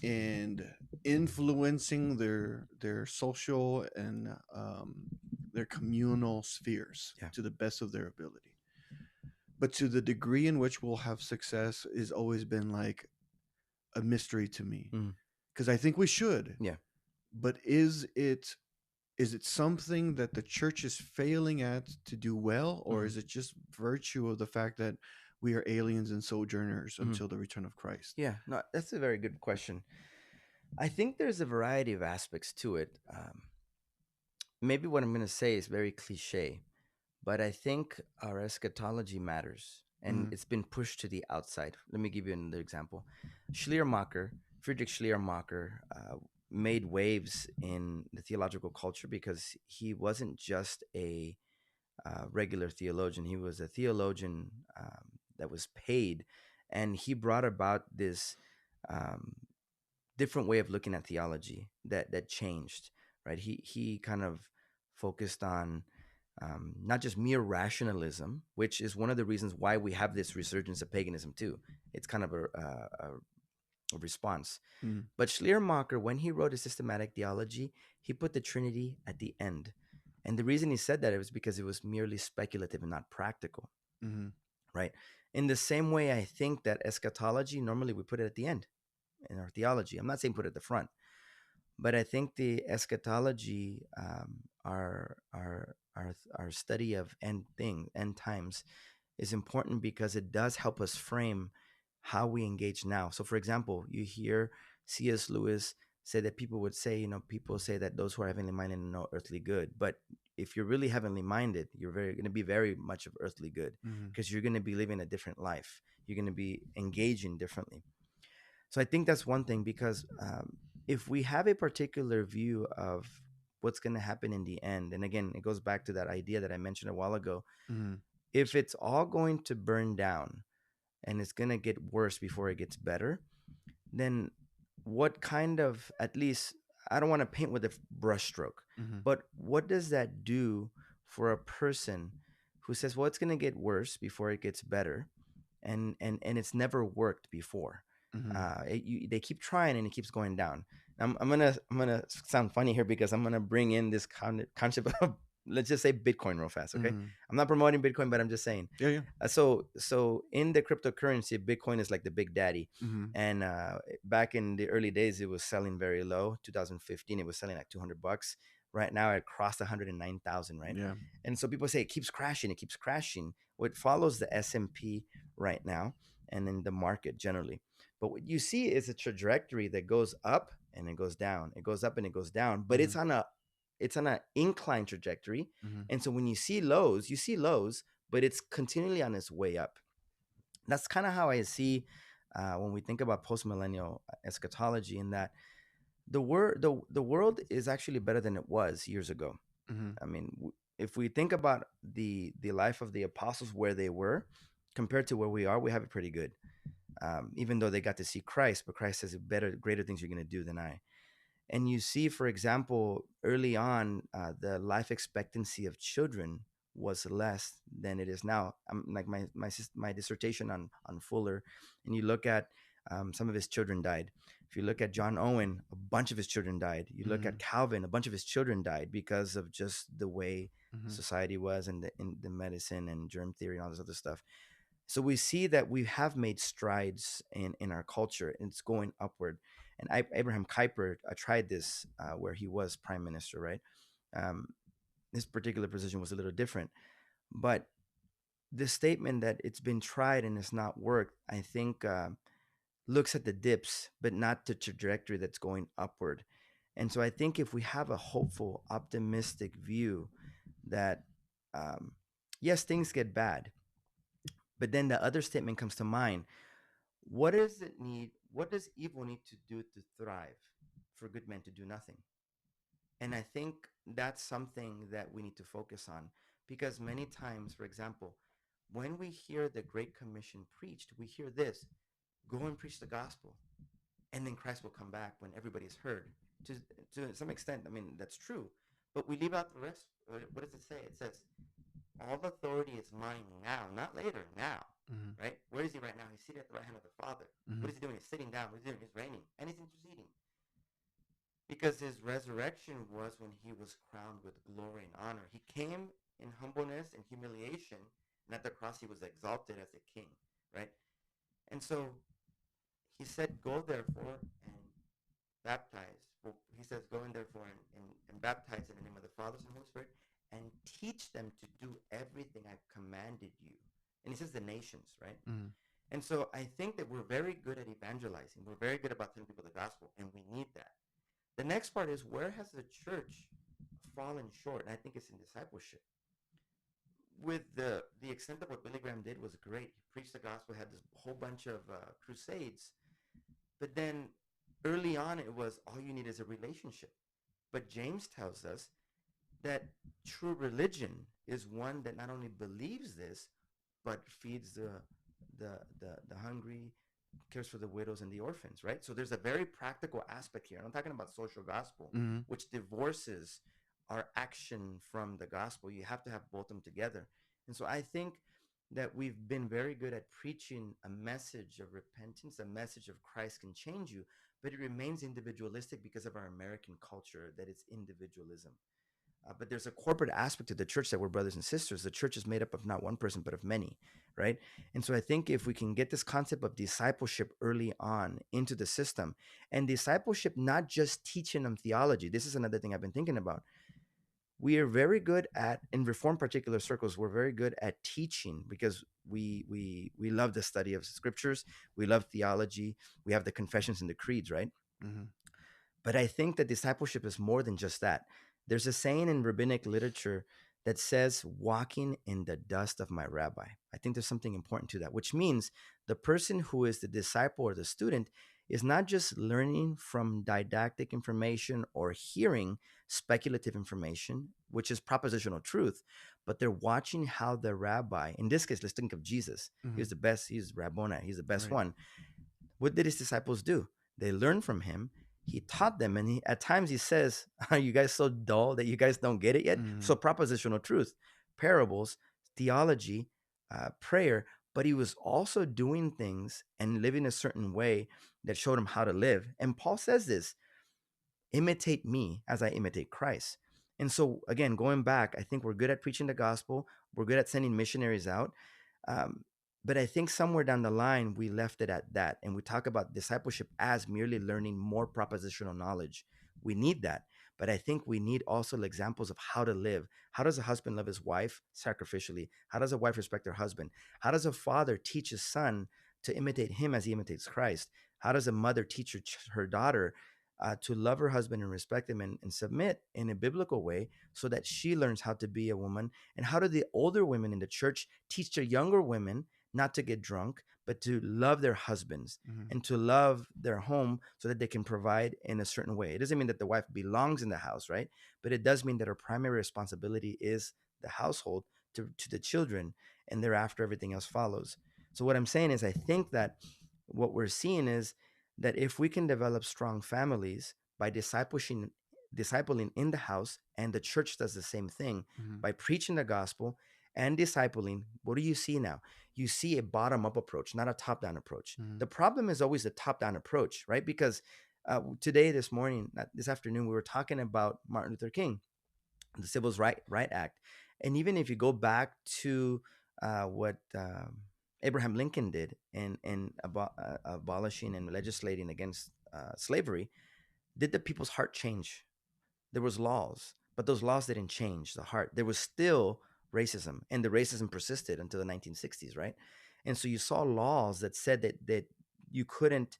in influencing their social and their communal spheres to the best of their ability. But to the degree in which we'll have success has always been like a mystery to me, because I think we should. But is it something that the church is failing at to do well, or is it just virtue of the fact that we are aliens and sojourners until the return of Christ? Yeah, no, that's a very good question. I think there's a variety of aspects to it. Maybe what I'm going to say is very cliche, but I think our eschatology matters, and it's been pushed to the outside. Let me give you another example. Friedrich Schleiermacher, made waves in the theological culture because he wasn't just a regular theologian. He was a theologian that was paid, and he brought about this different way of looking at theology that changed, right? He kind of focused on not just mere rationalism, which is one of the reasons why we have this resurgence of paganism too. It's kind of a response. But Schleiermacher, when he wrote his systematic theology, he put the Trinity at the end. And the reason he said that it was because it was merely speculative and not practical. Right? In the same way, I think that eschatology, normally we put it at the end in our theology. I'm not saying put it at the front, but I think the eschatology, our study of end times, is important because it does help us frame how we engage now. So, for example, you hear C.S. Lewis say that people say that those who are heavenly minded know no earthly good. But if you're really heavenly minded, you're going to be very much of earthly good, because you're going to be living a different life. You're going to be engaging differently. So I think that's one thing, because if we have a particular view of what's going to happen in the end, and again, it goes back to that idea that I mentioned a while ago, if it's all going to burn down and it's going to get worse before it gets better, then what kind of, at least I don't want to paint with a brushstroke, but what does that do for a person who says, well, it's going to get worse before it gets better, and it's never worked before. They keep trying and it keeps going down. I'm gonna sound funny here because I'm gonna bring in this concept of, let's just say, Bitcoin real fast. Okay, I'm not promoting Bitcoin, but I'm just saying. So in the cryptocurrency, Bitcoin is like the big daddy. And back in the early days, it was selling very low. 2015, it was selling like $200. Right now, it crossed 109,000. Right. Yeah. And so people say it keeps crashing. It keeps crashing. Well, it follows the S&P right now, and in the market generally. But what you see is a trajectory that goes up and it goes down. It goes up and it goes down. But it's on an incline trajectory. And so when you see lows, but it's continually on its way up. That's kind of how I see when we think about postmillennial eschatology, in that the world is actually better than it was years ago. I mean, if we think about the life of the apostles, where they were compared to where we are, we have it pretty good. Even though they got to see Christ, but Christ says, greater things you're going to do than I. And you see, for example, early on, the life expectancy of children was less than it is now. Like my dissertation on Fuller, and you look at some of his children died. If you look at John Owen, a bunch of his children died. You look at Calvin, a bunch of his children died because of just the way society was, and the medicine and germ theory and all this other stuff. So we see that we have made strides in our culture, and it's going upward. And Abraham Kuyper tried this where he was prime minister, right? His particular position was a little different. But the statement that it's been tried and it's not worked, I think looks at the dips, but not the trajectory that's going upward. And so I think if we have a hopeful, optimistic view that, yes, things get bad, but then the other statement comes to mind. What does evil need to do to thrive for good men to do nothing? And I think that's something that we need to focus on, because many times, for example, when we hear the Great Commission preached, we hear this: go and preach the gospel, and then Christ will come back when everybody's heard. To some extent, I mean, that's true, but we leave out the rest. What does it say? It says, all authority is mine now, not later, now. Right? Where is he right now? He's seated at the right hand of the Father. What is he doing? He's sitting down. What is he doing? He's reigning. And he's interceding. Because his resurrection was when he was crowned with glory and honor. He came in humbleness and humiliation, and at the cross he was exalted as a king. Right? And so he said, go therefore and baptize. Well, he says, go in therefore and baptize in the name of the Father, Son, and Holy Spirit, and teach them to do everything I've commanded you. And he says the nations, right? And so I think that we're very good at evangelizing. We're very good about telling people the gospel, and we need that. The next part is, where has the church fallen short? And I think it's in discipleship. With the extent of what Billy Graham did was great. He preached the gospel, had this whole bunch of crusades. But then early on, it was, all you need is a relationship. But James tells us that true religion is one that not only believes this, but feeds the hungry, cares for the widows and the orphans, right? So there's a very practical aspect here. I'm talking about social gospel, which divorces our action from the gospel. You have to have both of them together. And so I think that we've been very good at preaching a message of repentance, a message of Christ can change you, but it remains individualistic because of our American culture, that it's individualism. But there's a corporate aspect to the church that we're brothers and sisters. The church is made up of not one person, but of many, right? And so I think if we can get this concept of discipleship early on into the system, and discipleship, not just teaching them theology. This is another thing I've been thinking about. We are very good at, in Reformed particular circles, we're very good at teaching, because we love the study of scriptures. We love theology. We have the confessions and the creeds, right? But I think that discipleship is more than just that. There's a saying in rabbinic literature that says, walking in the dust of my rabbi. I think there's something important to that, which means the person who is the disciple or the student is not just learning from didactic information or hearing speculative information, which is propositional truth, but they're watching how the rabbi, in this case, let's think of Jesus. He's the best, he's Rabboni, he's the best one. What did his disciples do? They learned from him, he taught them, and at times he says, "Are you guys so dull that you guys don't get it yet?" So propositional truth, parables, theology, prayer, but he was also doing things and living a certain way that showed him how to live. And Paul says this: imitate me as I imitate Christ. And so, again, going back, I think we're good at preaching the gospel. We're good at sending missionaries out. Um, but I think somewhere down the line, we left it at that. And we talk about discipleship as merely learning more propositional knowledge. We need that. But I think we need also examples of how to live. How does a husband love his wife sacrificially? How does a wife respect her husband? How does a father teach his son to imitate him as he imitates Christ? How does a mother teach her daughter to love her husband and respect him and submit in a biblical way so that she learns how to be a woman? And how do the older women in the church teach the younger women not to get drunk, but to love their husbands and to love their home so that they can provide in a certain way? It doesn't mean that the wife belongs in the house, right? But it does mean that her primary responsibility is the household to the children, and thereafter everything else follows. So what I'm saying is, I think that what we're seeing is that if we can develop strong families by discipling in the house, and the church does the same thing by preaching the gospel and discipling, what do you see now? You see a bottom-up approach, not a top-down approach. The problem is always the top-down approach, right? Because this afternoon, we were talking about Martin Luther King, the Civil Rights Act. And even if you go back to what Abraham Lincoln did in abolishing and legislating against slavery, did the people's heart change? There was laws, but those laws didn't change the heart. There was still racism, and the racism persisted until the 1960s, right? And so you saw laws that said that you couldn't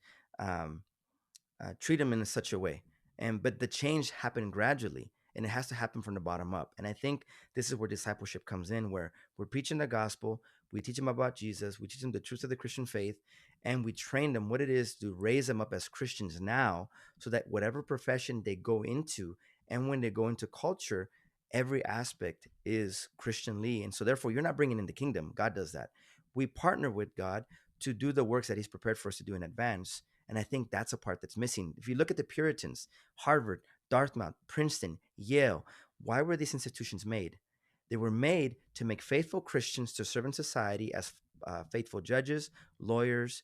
treat them in such a way. But the change happened gradually, and it has to happen from the bottom up. And I think this is where discipleship comes in, where we're preaching the gospel, we teach them about Jesus, we teach them the truth of the Christian faith, and we train them what it is to raise them up as Christians now, so that whatever profession they go into, and when they go into culture, every aspect is Christianly. And so therefore, you're not bringing in the kingdom. God does that. We partner with God to do the works that he's prepared for us to do in advance. And I think that's a part that's missing. If you look at the Puritans, Harvard, Dartmouth, Princeton, Yale, why were these institutions made? They were made to make faithful Christians to serve in society as faithful judges, lawyers,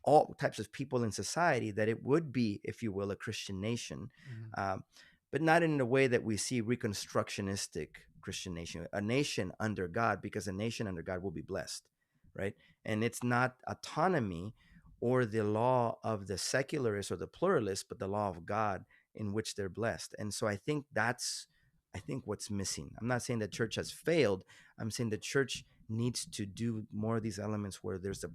all types of people in society, that it would be, if you will, a Christian nation, but not in the way that we see Reconstructionistic Christian nation, a nation under God, because a nation under God will be blessed, right? And it's not autonomy or the law of the secularists or the pluralists, but the law of God in which they're blessed. And so I think that's what's missing. I'm not saying the church has failed. I'm saying the church needs to do more of these elements where there's a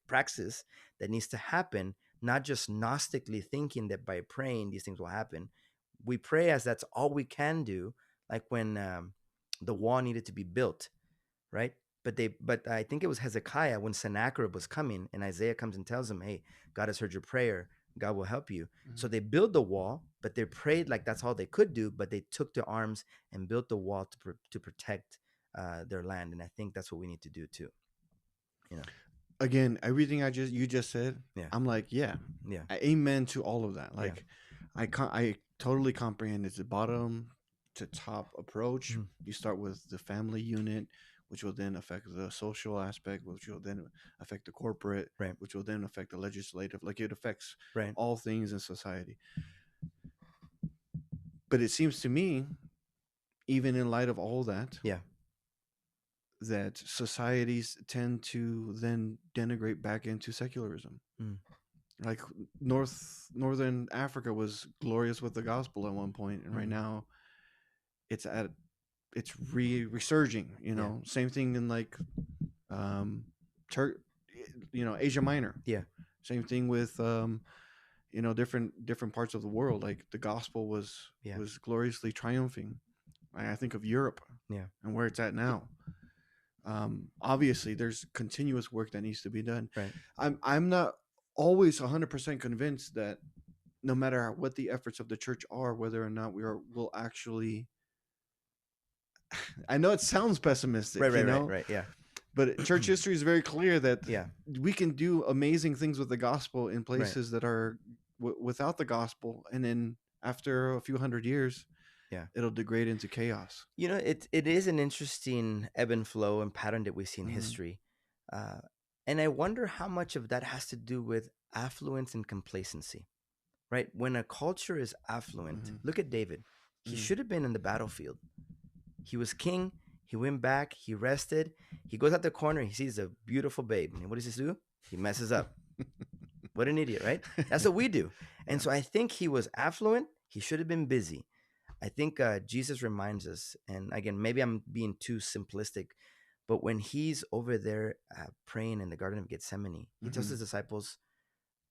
praxis that needs to happen, not just Gnostically thinking that by praying these things will happen. We pray as that's all we can do, like when the wall needed to be built, right? But I think it was Hezekiah, when Sennacherib was coming, and Isaiah comes and tells him, hey, God has heard your prayer. God will help you. So they build the wall, but they prayed like that's all they could do, but they took their arms and built the wall to protect their land. And I think that's what we need to do too. You know, again, everything you just said, I'm like, amen to all of that. Like, I totally comprehend. It's a bottom to top approach. You start with the family unit, which will then affect the social aspect, which will then affect the corporate, which will then affect the legislative. Like, it affects all things in society. But it seems to me, even in light of all that, that societies tend to then denigrate back into secularism. Like Northern Africa was glorious with the gospel at one point, and right now it's resurging. Same thing in like Asia Minor. Same thing with different parts of the world. Like, the gospel was gloriously triumphing. I think of Europe and where it's at now. Obviously there's continuous work that needs to be done. I'm not always 100% convinced that no matter what the efforts of the church are, whether or not we'll actually, I know it sounds pessimistic, but church history is very clear that we can do amazing things with the gospel in places that are without the gospel, and then after a few hundred years, yeah, it'll degrade into chaos. it is an interesting ebb and flow and pattern that we see in history, uh, and I wonder how much of that has to do with affluence and complacency. Right? When a culture is affluent, look at David. He should have been in the battlefield. He was king. He went back. He rested. He goes out the corner. He sees a beautiful babe. And what does he do? He messes up. What an idiot, right? That's what we do. And so I think he was affluent. He should have been busy. I think Jesus reminds us, and again, maybe I'm being too simplistic, but when he's over there praying in the Garden of Gethsemane, he tells his disciples,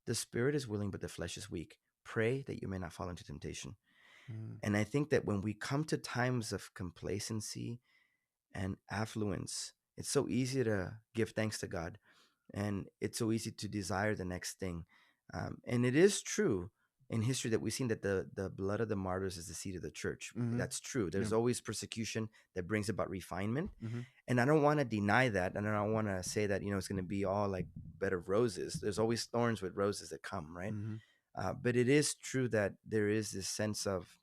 the spirit is willing, but the flesh is weak. Pray that you may not fall into temptation. And I think that when we come to times of complacency and affluence, it's so easy to give thanks to God, and it's so easy to desire the next thing. And it is true in history that we've seen that the blood of the martyrs is the seed of the church. That's true. There's always persecution that brings about refinement. And I don't want to deny that. And I don't want to say that, it's going to be all like bed of roses. There's always thorns with roses that come, right? But it is true that there is this sense of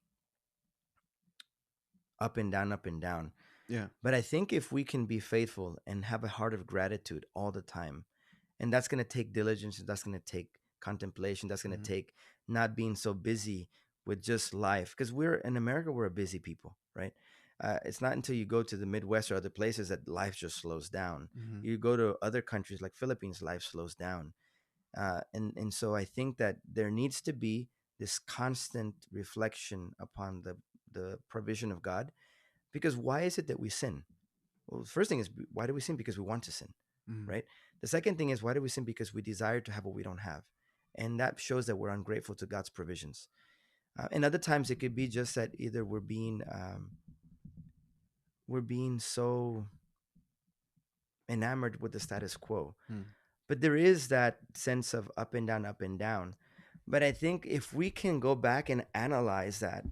up and down, up and down. Yeah. But I think if we can be faithful and have a heart of gratitude all the time, and that's going to take diligence, and that's going to take contemplation, that's going to take not being so busy with just life. Because in America, we're a busy people, right? It's not until you go to the Midwest or other places that life just slows down. You go to other countries like Philippines, life slows down. And so I think that there needs to be this constant reflection upon the provision of God. Because why is it that we sin? Well, the first thing is, why do we sin? Because we want to sin, right? The second thing is, why do we sin? Because we desire to have what we don't have. And that shows that we're ungrateful to God's provisions. And other times it could be just that either we're being so enamored with the status quo. But there is that sense of up and down, up and down. But I think if we can go back and analyze that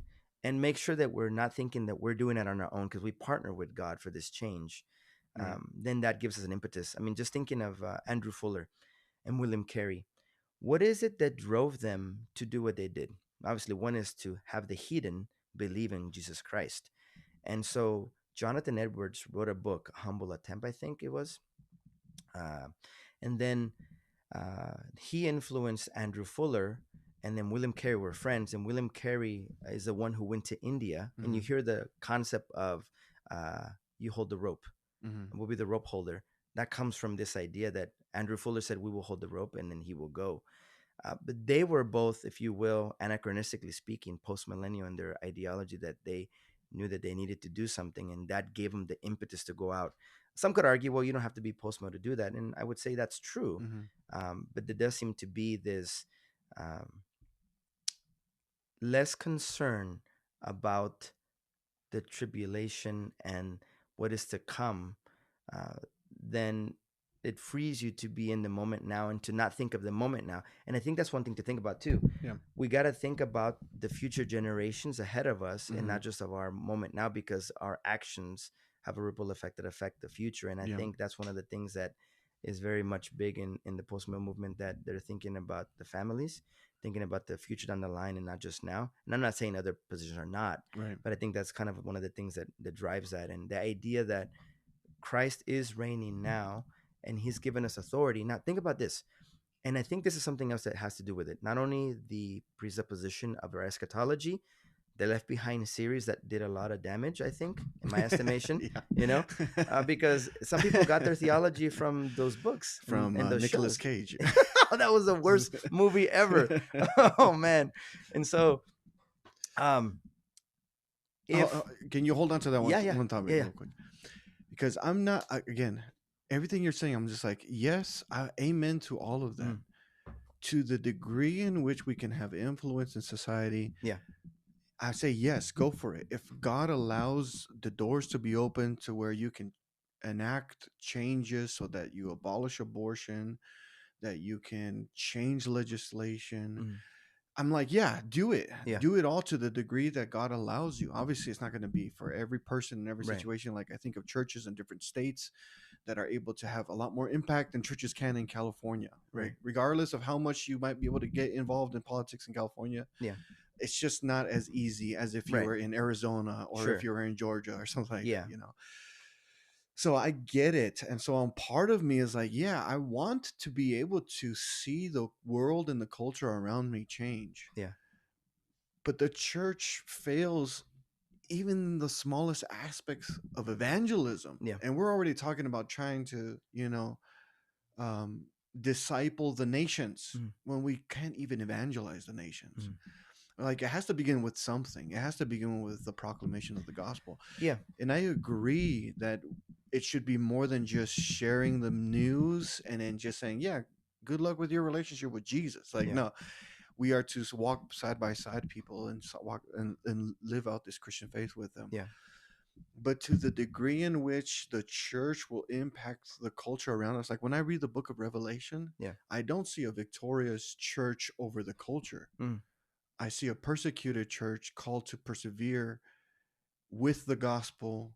and make sure that we're not thinking that we're doing it on our own because we partner with God for this change, then that gives us an impetus. I mean, just thinking of Andrew Fuller and William Carey, what is it that drove them to do what they did? Obviously, one is to have the heathen believe in Jesus Christ. And so Jonathan Edwards wrote a book, Humble Attempt, I think it was. And then he influenced Andrew Fuller, and then William Carey were friends. And William Carey is the one who went to India. And you hear the concept of you hold the rope. We'll be the rope holder. That comes from this idea that Andrew Fuller said, we will hold the rope and then he will go. But they were both, if you will, anachronistically speaking, post-millennial in their ideology, that they knew that they needed to do something, and that gave them the impetus to go out. Some could argue, well, you don't have to be post-mill to do that, and I would say that's true. But there does seem to be this less concern about the tribulation and what is to come, then it frees you to be in the moment now and to not think of the moment now. And I think that's one thing to think about too. Yeah. We got to think about the future generations ahead of us and not just of our moment now, because our actions have a ripple effect that affect the future. And I think that's one of the things that is very much big in the post-mill movement, that they're thinking about the families, thinking about the future down the line and not just now. And I'm not saying other positions are not, right, but I think that's kind of one of the things that drives that. And the idea that Christ is reigning now and he's given us authority. Now, think about this. And I think this is something else that has to do with it. Not only the presupposition of our eschatology, the Left Behind series that did a lot of damage, I think, in my estimation, because some people got their theology from those books, from and those Nicolas shows. Cage. That was the worst movie ever. Oh man. And so, can you hold on to that one topic real quick? Because I'm not, again, everything you're saying, I'm just like, yes, amen to all of that. To the degree in which we can have influence in society, I say yes, go for it. If God allows the doors to be open to where you can enact changes so that you abolish abortion, that you can change legislation, I'm like, yeah, do it. Yeah. Do it all to the degree that God allows you. Obviously, it's not going to be for every person in every situation. Like I think of churches in different states that are able to have a lot more impact than churches can in California, right? Regardless of how much you might be able to get involved in politics in California. Yeah. It's just not as easy as if you were in Arizona or if you were in Georgia or something like that, you know? So I get it. And so part of me is like, yeah, I want to be able to see the world and the culture around me change. Yeah. But the church fails even the smallest aspects of evangelism. Yeah. And we're already talking about trying to, disciple the nations when we can't even evangelize the nations. Like it has to begin with something. It has to begin with the proclamation of the gospel. Yeah. And I agree that it should be more than just sharing the news and then just saying, yeah, good luck with your relationship with Jesus. Like, no, we are to walk side by side people and walk and live out this Christian faith with them. Yeah. But to the degree in which the church will impact the culture around us, like when I read the book of Revelation, I don't see a victorious church over the culture. I see a persecuted church called to persevere with the gospel,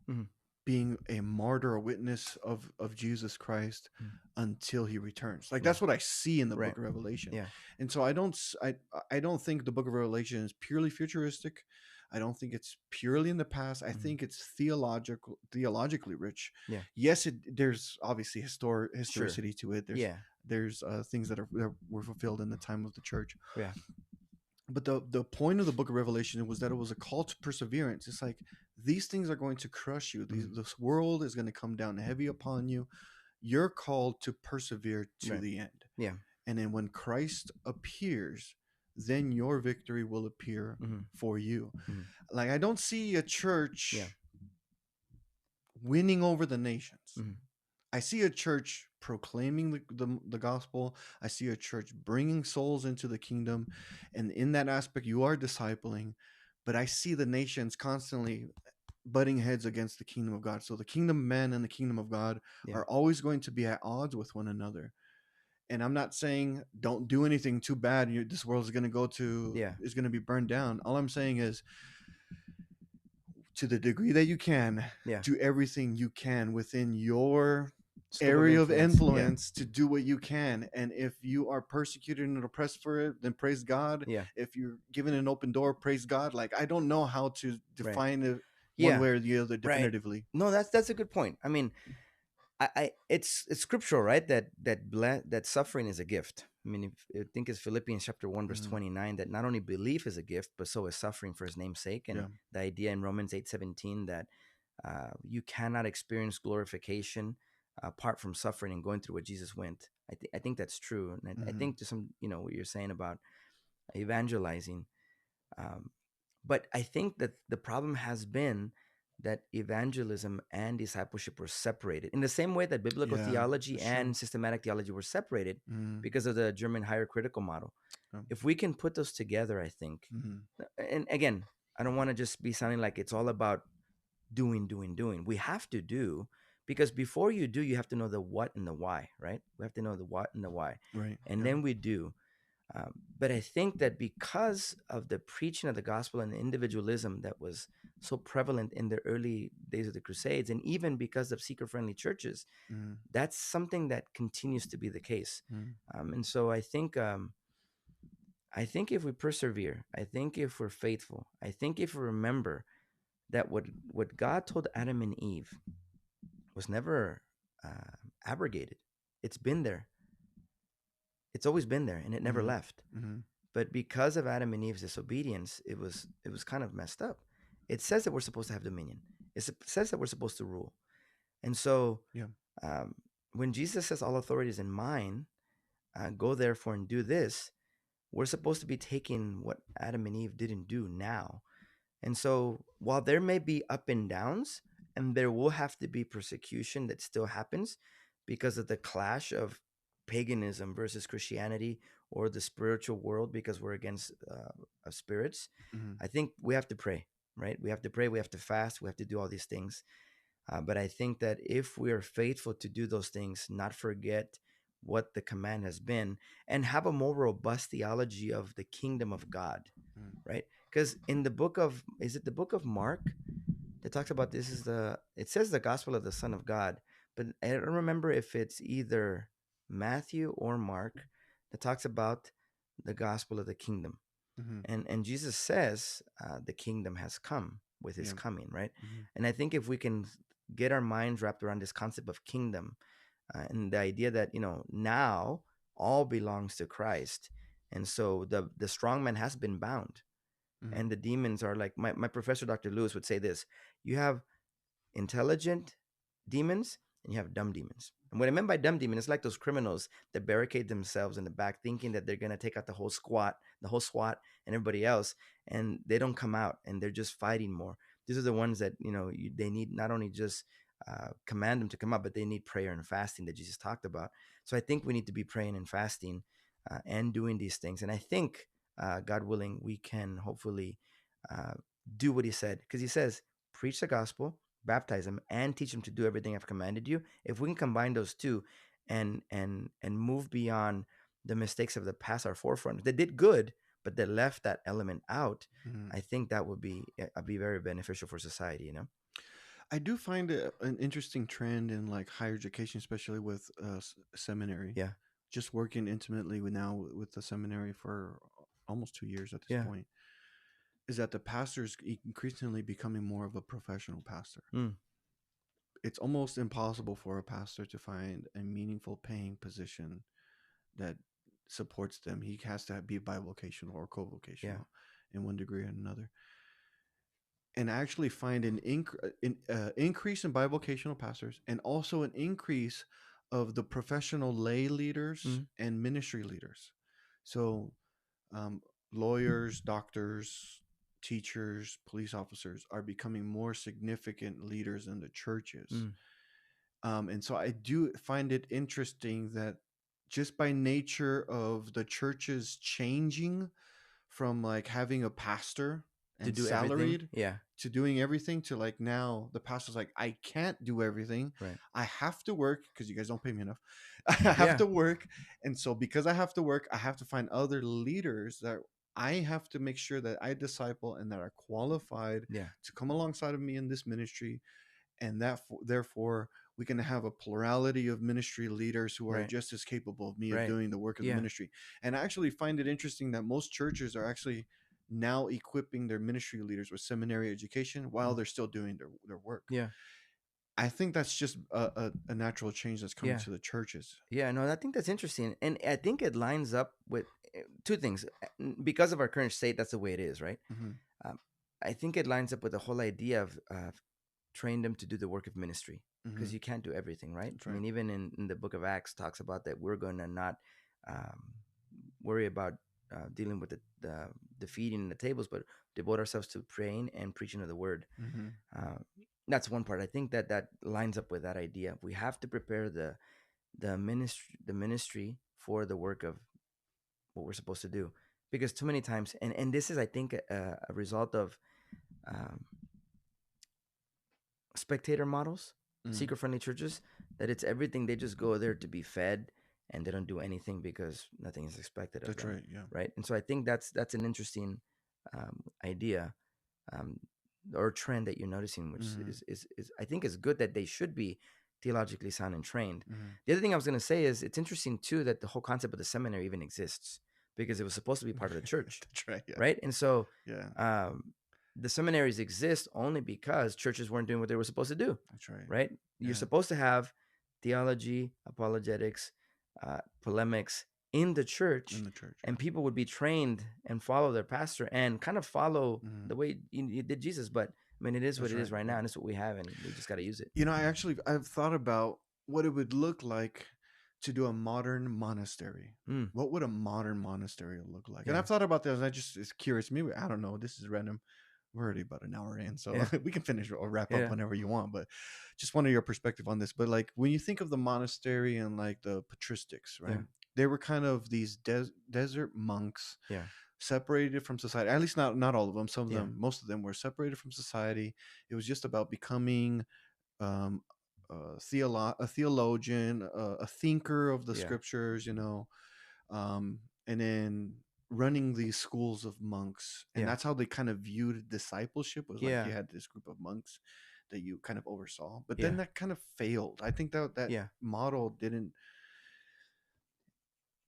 being a martyr, a witness of Jesus Christ until he returns. Like that's what I see in the book of Revelation. And so I don't think the book of Revelation is purely futuristic. I don't think it's purely in the past. I think it's theologically rich. Yes, there's obviously historicity to it. There's things that were fulfilled in the time of the church. But the point of the book of Revelation was that it was a call to perseverance. It's like these things are going to crush you. This world is going to come down heavy upon you. You're called to persevere to the end. And then when Christ appears, then your victory will appear for you. Like I don't see a church winning over the nations. I see a church proclaiming the gospel. I see a church bringing souls into the kingdom. And in that aspect, you are discipling. But I see the nations constantly butting heads against the kingdom of God. So the kingdom of men and the kingdom of God are always going to be at odds with one another. And I'm not saying don't do anything too bad. This world is going to is going to be burned down. All I'm saying is, to the degree that you can, do everything you can within your area of influence to do what you can. And if you are persecuted and oppressed for it, then praise God. If you're given an open door, praise God. Like I don't know how to define it one way or the other definitively. No, that's a good point. I mean, it's scriptural, right? That suffering is a gift. I mean, I think it's Philippians chapter 1, verse 29, that not only belief is a gift, but so is suffering for his name's sake. And the idea in Romans 8:17 that you cannot experience glorification apart from suffering and going through what Jesus went. I think that's true. And I think to some, what you're saying about evangelizing. But I think that the problem has been that evangelism and discipleship were separated in the same way that biblical theology and systematic theology were separated because of the German hierarchical model. If we can put those together, I think, and again, I don't want to just be sounding like it's all about doing. We have to do, because before you do, you have to know the what and the why, right? We have to know the what and the why. Right. And then we do. But I think that because of the preaching of the gospel and the individualism that was so prevalent in the early days of the Crusades, and even because of seeker-friendly churches, that's something that continues to be the case. And so I think if we persevere, I think if we're faithful, I think if we remember that what God told Adam and Eve was never abrogated. It's been there. It's always been there, and it never left. But because of Adam and Eve's disobedience, it was kind of messed up. It says that we're supposed to have dominion. It says that we're supposed to rule. And so when Jesus says all authority is in mine, go therefore and do this, we're supposed to be taking what Adam and Eve didn't do now. And so while there may be up and downs, and there will have to be persecution that still happens because of the clash of paganism versus Christianity, or the spiritual world because we're against spirits, I think we have to pray, right? We have to pray, we have to fast, we have to do all these things. But I think that if we are faithful to do those things, not forget what the command has been, and have a more robust theology of the kingdom of God, right? Because in the book of, is it the book of Mark that talks about this, is it says the gospel of the Son of God, but I don't remember if it's either Matthew or Mark that talks about the gospel of the kingdom. And Jesus says the kingdom has come with his coming, right? And I think if we can get our minds wrapped around this concept of kingdom, and the idea that, now all belongs to Christ, and so the strong man has been bound, and the demons are like, my professor Dr. Lewis would say this: you have intelligent demons and you have dumb demons. And what I meant by dumb demon is like those criminals that barricade themselves in the back, thinking that they're going to take out the whole SWAT and everybody else, and they don't come out, and they're just fighting more. These are the ones that, they need not only just command them to come out, but they need prayer and fasting that Jesus talked about. So I think we need to be praying and fasting and doing these things. And I think, God willing, we can hopefully do what he said, because he says, preach the gospel, baptize them, and teach them to do everything I've commanded you. If we can combine those two and move beyond the mistakes of the past, our forefront, they did good, but they left that element out. I think that would be very beneficial for society, I do find it an interesting trend in like higher education, especially with seminary. Yeah. Just working intimately with the seminary for almost 2 years at this point, is that the pastor's increasingly becoming more of a professional pastor. It's almost impossible for a pastor to find a meaningful paying position that supports them. He has to be bivocational or co-vocational in one degree or another. And actually find an increase in bivocational pastors, and also an increase of the professional lay leaders and ministry leaders. So lawyers, doctors, teachers, police officers are becoming more significant leaders in the churches. And so I do find it interesting that just by nature of the churches changing from like having a pastor and to do salaried everything. To doing everything, to like now the pastor's like, I can't do everything. Right. I have to work because you guys don't pay me enough. I have to work. And so because I have to work, I have to find other leaders that I have to make sure that I disciple and that are qualified to come alongside of me in this ministry. And that therefore we can have a plurality of ministry leaders who are just as capable of me of doing the work of the ministry. And I actually find it interesting that most churches are actually now equipping their ministry leaders with seminary education while they're still doing their work. I think that's just a natural change that's coming to the churches. No, I think that's interesting. And I think it lines up with two things. Because of our current state, that's the way it is, right? I think it lines up with the whole idea of train them to do the work of ministry, because you can't do everything, right? I mean, even in the book of Acts talks about that we're going to not worry about dealing with the feeding and the tables, but devote ourselves to praying and preaching of the word. That's one part. I think that lines up with that idea. We have to prepare the ministry for the work of what we're supposed to do, because too many times, and this is, I think, a result of spectator models, seeker-friendly churches, that it's everything. They just go there to be fed, and they don't do anything because nothing is expected of them. Right. And so I think that's an interesting idea or trend that you're noticing, which is I think is good, that they should be theologically sound and trained. The other thing I was going to say is it's interesting too that the whole concept of the seminary even exists, because it was supposed to be part of the church. Right. And so the seminaries exist only because churches weren't doing what they were supposed to do. Right. You're supposed to have theology, apologetics, polemics in the church, and people would be trained and follow their pastor and kind of follow the way you did Jesus. But I mean, it is what it is right now, and it's what we have, and we just got to use it. I've thought about what it would look like to do a modern monastery. What would a modern monastery look like? And I've thought about this. It's curious. Maybe, I don't know. This is random. We're already about an hour in, so we can finish or wrap up whenever you want. But just wanted your perspective on this. But like when you think of the monastery and like the patristics, right? They were kind of these desert monks, separated from society. At least not all of them. Some of them, most of them, were separated from society. It was just about becoming a theologian, a thinker of the scriptures, and then running these schools of monks, and that's how they kind of viewed discipleship, was like you had this group of monks that you kind of oversaw, but then that kind of failed. I think that model didn't,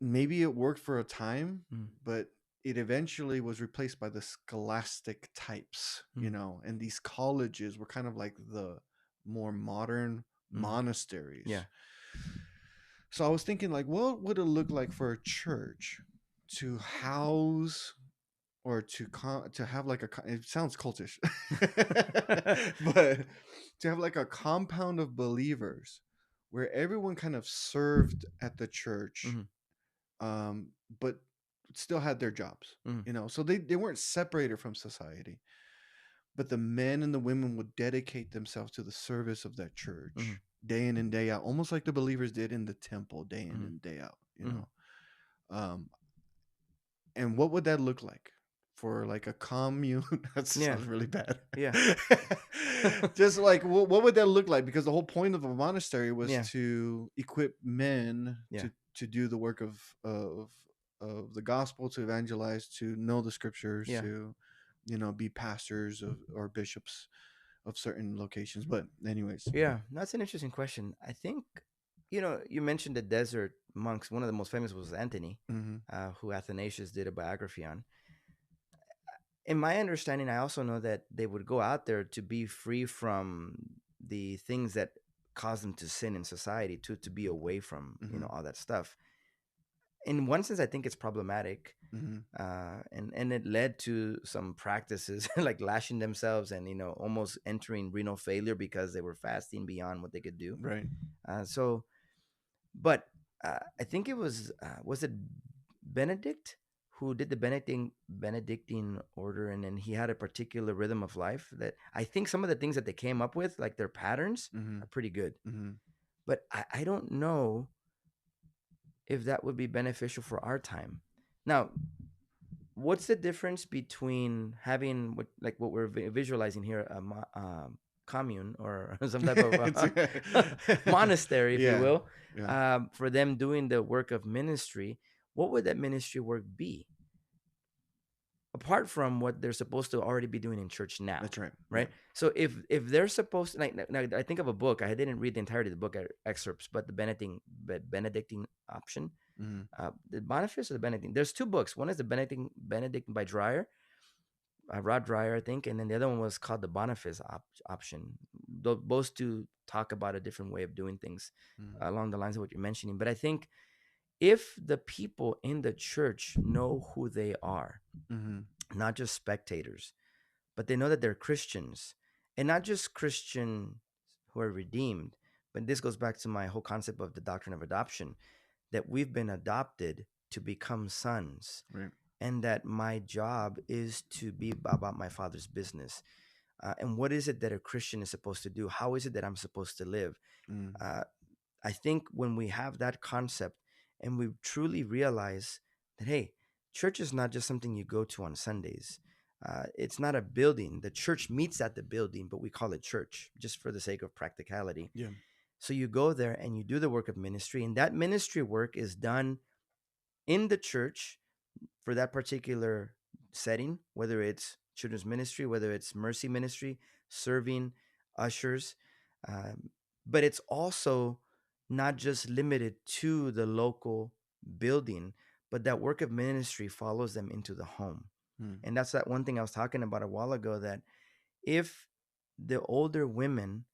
maybe it worked for a time, but it eventually was replaced by the scholastic types, and these colleges were kind of like the more modern monasteries. So I was thinking, like, what would it look like for a church to house, or to have like it sounds cultish, but to have like a compound of believers where everyone kind of served at the church, but still had their jobs, so they weren't separated from society, but the men and the women would dedicate themselves to the service of that church day in and day out, almost like the believers did in the temple day in and day out, and what would that look like for like a commune? That sounds really bad. Just like, what would that look like? Because the whole point of a monastery was to equip men to do the work of the gospel, to evangelize, to know the scriptures, to be pastors or bishops of certain locations. But anyways, that's an interesting question. I think, you mentioned the desert monks. One of the most famous was Anthony, who Athanasius did a biography on. In my understanding, I also know that they would go out there to be free from the things that cause them to sin in society, to be away from all that stuff. In one sense, I think it's problematic, and it led to some practices like lashing themselves and almost entering renal failure because they were fasting beyond what they could do. Right. But I think it was it Benedict who did the Benedictine order, and then he had a particular rhythm of life that I think some of the things that they came up with, like their patterns, are pretty good. But I don't know if that would be beneficial for our time. Now, what's the difference between having what we're visualizing here, a commune or some type of monastery, if you will, for them doing the work of ministry? What would that ministry work be? Apart from what they're supposed to already be doing in church now. That's right. Right. Yeah. So if they're supposed to, now I think of a book, I didn't read the entirety of the book, excerpts, but the Benedictine option, the Boniface or the Benedictine, there's two books. One is the Benedictine by Dreyer, Rod Dreyer, I think. And then the other one was called the Boniface option. Both to talk about a different way of doing things along the lines of what you're mentioning. But I think if the people in the church know who they are, not just spectators, but they know that they're Christians, and not just Christian who are redeemed, but this goes back to my whole concept of the doctrine of adoption, that we've been adopted to become sons, right, and that my job is to be about my Father's business. And what is it that a Christian is supposed to do? How is it that I'm supposed to live? I think when we have that concept and we truly realize that, hey, church is not just something you go to on Sundays. It's not a building. The church meets at the building, but we call it church just for the sake of practicality. Yeah. So you go there and you do the work of ministry, and that ministry work is done in the church for that particular setting, whether it's children's ministry, whether it's mercy ministry, serving, ushers. But it's also not just limited to the local building, but that work of ministry follows them into the home. And that's that one thing I was talking about a while ago, that if the older women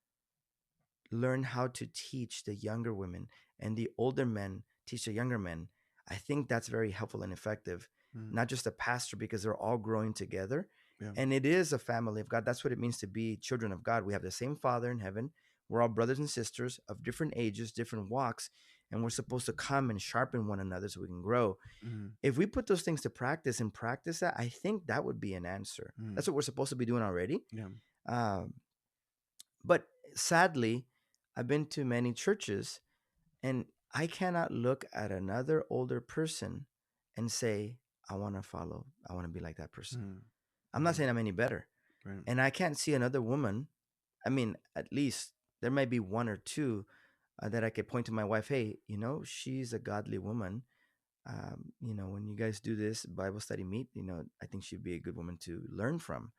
learn how to teach the younger women and the older men teach the younger men, I think that's very helpful and effective. Not just a pastor, because they're all growing together. Yeah. And it is a family of God. That's what it means to be children of God. We have the same Father in heaven. We're all brothers and sisters of different ages, different walks, and we're supposed to come and sharpen one another so we can grow. If we put those things to practice and practice that, I think that would be an answer. That's what we're supposed to be doing already. Yeah. But sadly, I've been to many churches, and I cannot look at another older person and say, I want to follow. I want to be like that person. I'm not saying I'm any better. Right. And I can't see another woman. I mean, at least there might be one or two that I could point to my wife. Hey, she's a godly woman. When you guys do this Bible study meet, I think she'd be a good woman to learn from.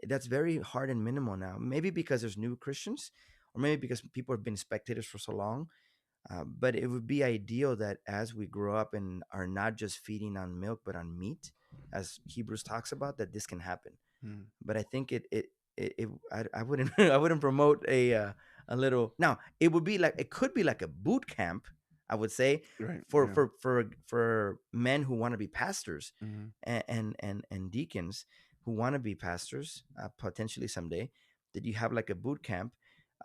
That's very hard and minimal now. Maybe because there's new Christians, or maybe because people have been spectators for so long. But it would be ideal that as we grow up and are not just feeding on milk but on meat, as Hebrews talks about, that this can happen. But I think I wouldn't I wouldn't promote a little. Now it could be like a boot camp, I would say, right, for men who want to be pastors, and deacons who want to be pastors, potentially someday. That you have like a boot camp,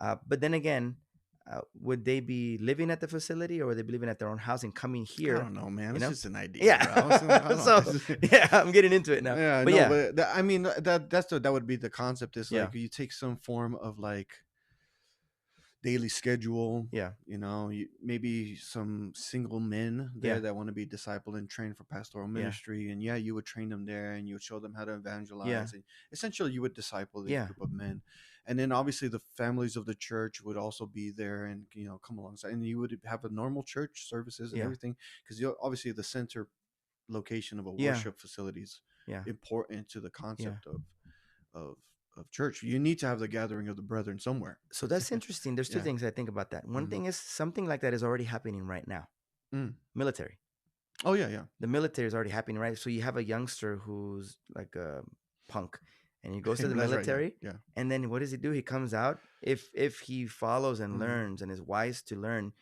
but then again, would they be living at the facility, or would they be living at their own house and coming here? I don't know, man. It's just an idea. Yeah. So yeah, I'm getting into it now. Yeah, but no, yeah, but I mean that would be the concept. Is like you take some form of like daily schedule. Yeah. Maybe some single men there that want to be discipled and trained for pastoral ministry. And you would train them there, and you would show them how to evangelize. And essentially you would disciple this group of men. And then obviously the families of the church would also be there and, come alongside. And you would have a normal church services and everything. Because obviously the center location of a worship facility is important to the concept of church. You need to have the gathering of the brethren somewhere. So that's interesting. There's two things I think about that. One thing is something like that is already happening right now. Military. Oh yeah. The military is already happening, right? So you have a youngster who's like a punk, and he goes to the military. Right, and then what does he do? He comes out, if he follows and learns and is wise to learn,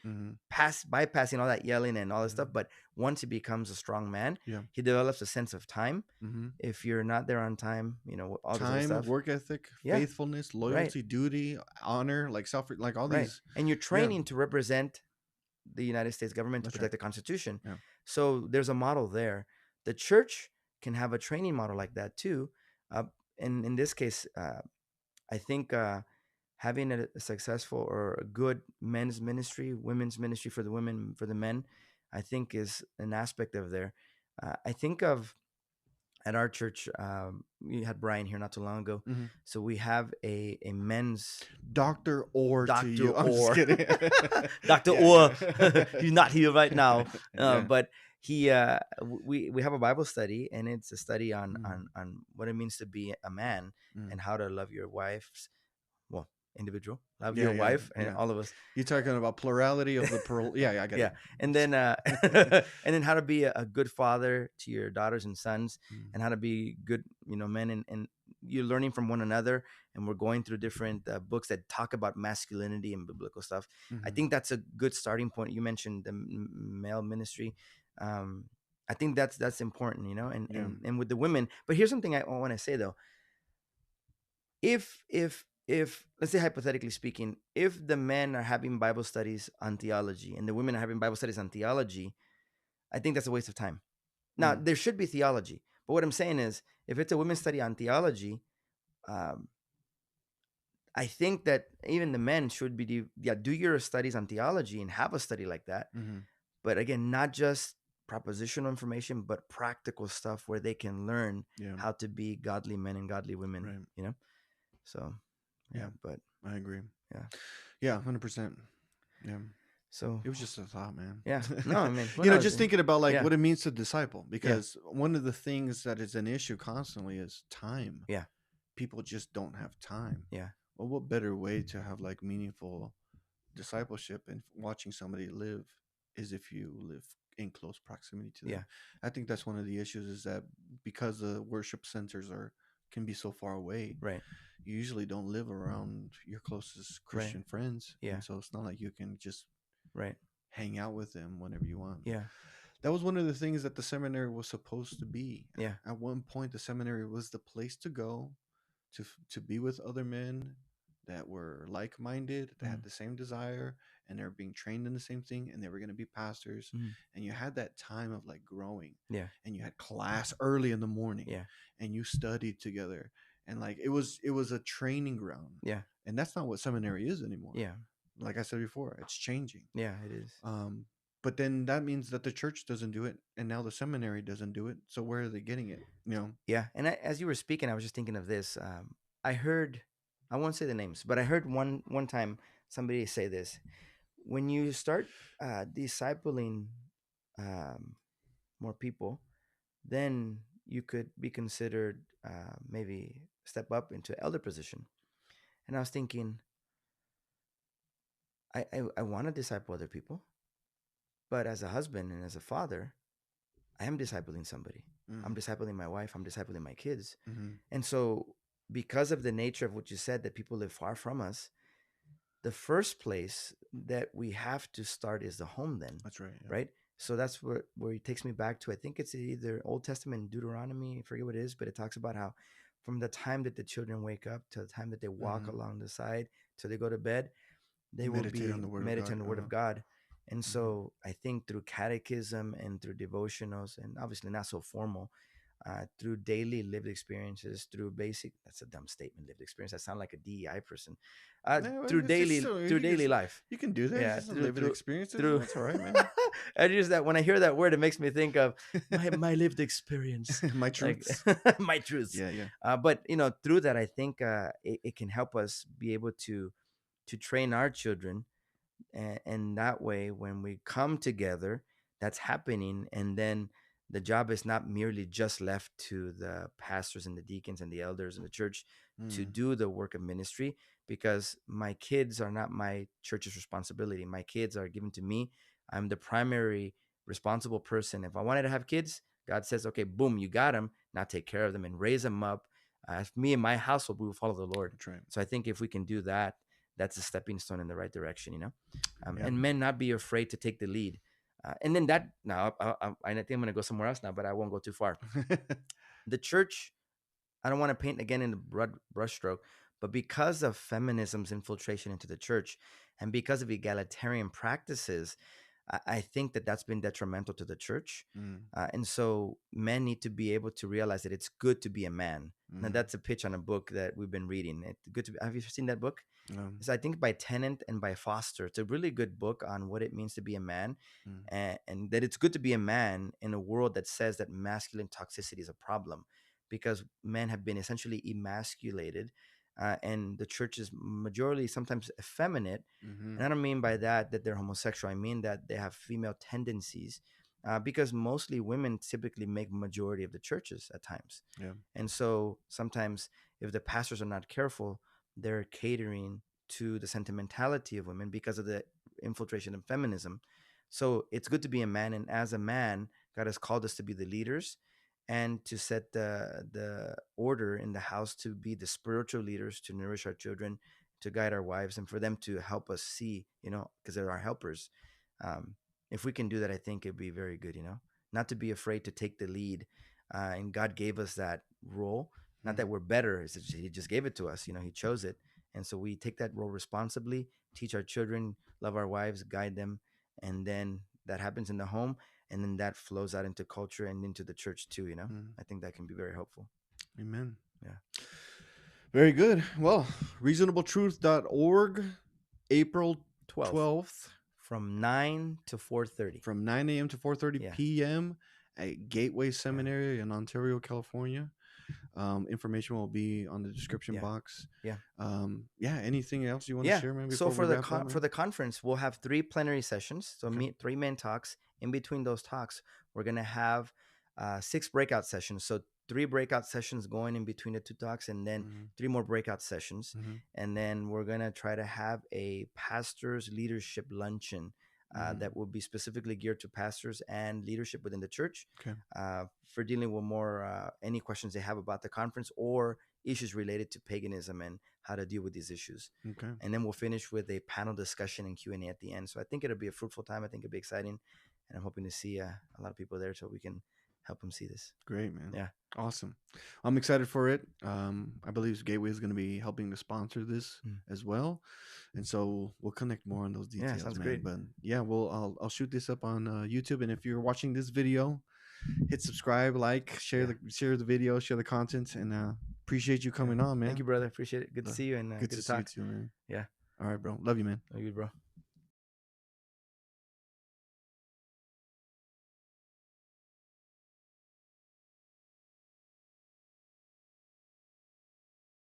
bypassing all that yelling and all this stuff. But once he becomes a strong man, he develops a sense of time. If you're not there on time, all this other stuff. Work ethic, faithfulness, loyalty, duty, honor, like self, like all these. And you're training to represent the United States government, to protect the Constitution. So there's a model there. The church can have a training model like that too. And in this case, I think having a successful or a good men's ministry, women's ministry for the women, for the men, I think is an aspect of there. I think of at our church, we had Brian here not too long ago. So we have a men's Dr. Orr. Dr. Orr. Dr. Orr. He's not here right now. But we have a Bible study, and it's a study on what it means to be a man and how to love your wives. Well, individual, love your wife, and all of us. You're talking about plurality of the I get it. And then and then how to be a good father to your daughters and sons, and how to be good, men, and you're learning from one another. And we're going through different books that talk about masculinity and biblical stuff. I think that's a good starting point. You mentioned the male ministry. I think that's important, and with the women. But here's something I want to say though. If let's say hypothetically speaking, if the men are having Bible studies on theology and the women are having Bible studies on theology, I think that's a waste of time. Now there should be theology, but what I'm saying is, if it's a women's study on theology, I think that even the men should be do your studies on theology and have a study like that. But again, not just propositional information, but practical stuff where they can learn how to be godly men and godly women. So but I agree. 100%. So it was just a thought, man. No, I mean, just thinking about what it means to disciple, because one of the things that is an issue constantly is time. People just don't have time. Well, what better way to have meaningful discipleship and watching somebody live is if you live in close proximity to them. I think that's one of the issues, is that because the worship centers can be so far away, you usually don't live around your closest Christian friends. And so it's not like you can just hang out with them whenever you want. That was one of the things that the seminary was supposed to be. At one point, the seminary was the place to go to be with other men that were like-minded, that had the same desire, and they were being trained in the same thing, and they were going to be pastors. And you had that time of growing. And you had class early in the morning. And you studied together. And it was a training ground. And that's not what seminary is anymore. Like I said before, it's changing. It is. But then that means that the church doesn't do it, and now the seminary doesn't do it. So where are they getting it? And as you were speaking, I was just thinking of this. I heard I won't say the names, but I heard one time somebody say this: when you start discipling more people, then you could be considered maybe step up into elder position. And I was thinking, I want to disciple other people, but as a husband and as a father, I am discipling somebody. I'm discipling my wife. I'm discipling my kids. And so, because of the nature of what you said, that people live far from us, the first place that we have to start is the home then. That's right. Yeah. Right? So that's where it takes me back to, I think it's either Old Testament, Deuteronomy, I forget what it is, but it talks about how from the time that the children wake up to the time that they walk along the side till they go to bed, they will be meditating on the Word of God. And so I think through catechism and through devotionals, and obviously not so formal, through daily lived experiences, through basic, that's a dumb statement, lived experience. I sound like a DEI person. Through daily life. You can do that. Yeah, through lived experiences. That's all right, man. I just that when I hear that word, it makes me think of my lived experience. My truths. My truths. Yeah. But through that, I think it can help us be able to train our children. And that way, when we come together, that's happening. And then the job is not merely just left to the pastors and the deacons and the elders in the church to do the work of ministry, because my kids are not my church's responsibility. My kids are given to me. I'm the primary responsible person. If I wanted to have kids, God says, okay, boom, you got them. Now take care of them and raise them up. Me and my household, we will follow the Lord. That's right. So I think if we can do that, that's a stepping stone in the right direction, and men not be afraid to take the lead. And then that, now I think I'm going to go somewhere else now, but I won't go too far. The church, I don't want to paint again in the broad brushstroke, but because of feminism's infiltration into the church and because of egalitarian practices, I think that that's been detrimental to the church. And so men need to be able to realize that it's good to be a man. Now, that's a pitch on a book that we've been reading. Have you seen that book? It's, I think, by Tennant and by Foster. It's a really good book on what it means to be a man, and that it's good to be a man in a world that says that masculine toxicity is a problem, because men have been essentially emasculated. And the church is majority sometimes effeminate. And I don't mean by that they're homosexual. I mean that they have female tendencies, because mostly women typically make majority of the churches at times. Yeah. And so sometimes if the pastors are not careful, they're catering to the sentimentality of women because of the infiltration of feminism. So it's good to be a man. And as a man, God has called us to be the leaders and to set the order in the house, to be the spiritual leaders, to nourish our children, to guide our wives, and for them to help us see, because they're our helpers. If we can do that, I think it'd be very good, not to be afraid to take the lead. And God gave us that role. Not that we're better, he just gave it to us, he chose it. And so we take that role responsibly, teach our children, love our wives, guide them. And then that happens in the home. And then that flows out into culture and into the church too, I think that can be very helpful. Amen. Yeah. Very good. Well, reasonabletruth.org, April 12th. From 9 to 4:30. From 9 a.m. to 4:30 p.m. at Gateway Seminary in Ontario, California. Information will be on the description box. Anything else you want to share, man? So for the conference, we'll have 3 plenary sessions. So 3 main talks. In between those talks, we're gonna have 6 breakout sessions. So 3 breakout sessions going in between the 2 talks, and then 3 more breakout sessions. And then we're gonna try to have a pastors leadership luncheon that will be specifically geared to pastors and leadership within the church, for dealing with more any questions they have about the conference or issues related to paganism and how to deal with these issues. And then we'll finish with a panel discussion and Q&A at the end. So I think it'll be a fruitful time. I think it'll be exciting, and I'm hoping to see a lot of people there so we can help them see this. Great, man. Yeah. Awesome. I'm excited for it. I believe Gateway is going to be helping to sponsor this as well. And so we'll connect more on those details. Yeah, sounds man. great. But yeah, I'll shoot this up on YouTube. And if you're watching this video, hit subscribe, like, share the video, share the content, and appreciate you coming on, man. Thank you, brother. Appreciate it. Good to see you, and good to talk see you too, man. Yeah. All right, bro. Love you, man. Love you, bro.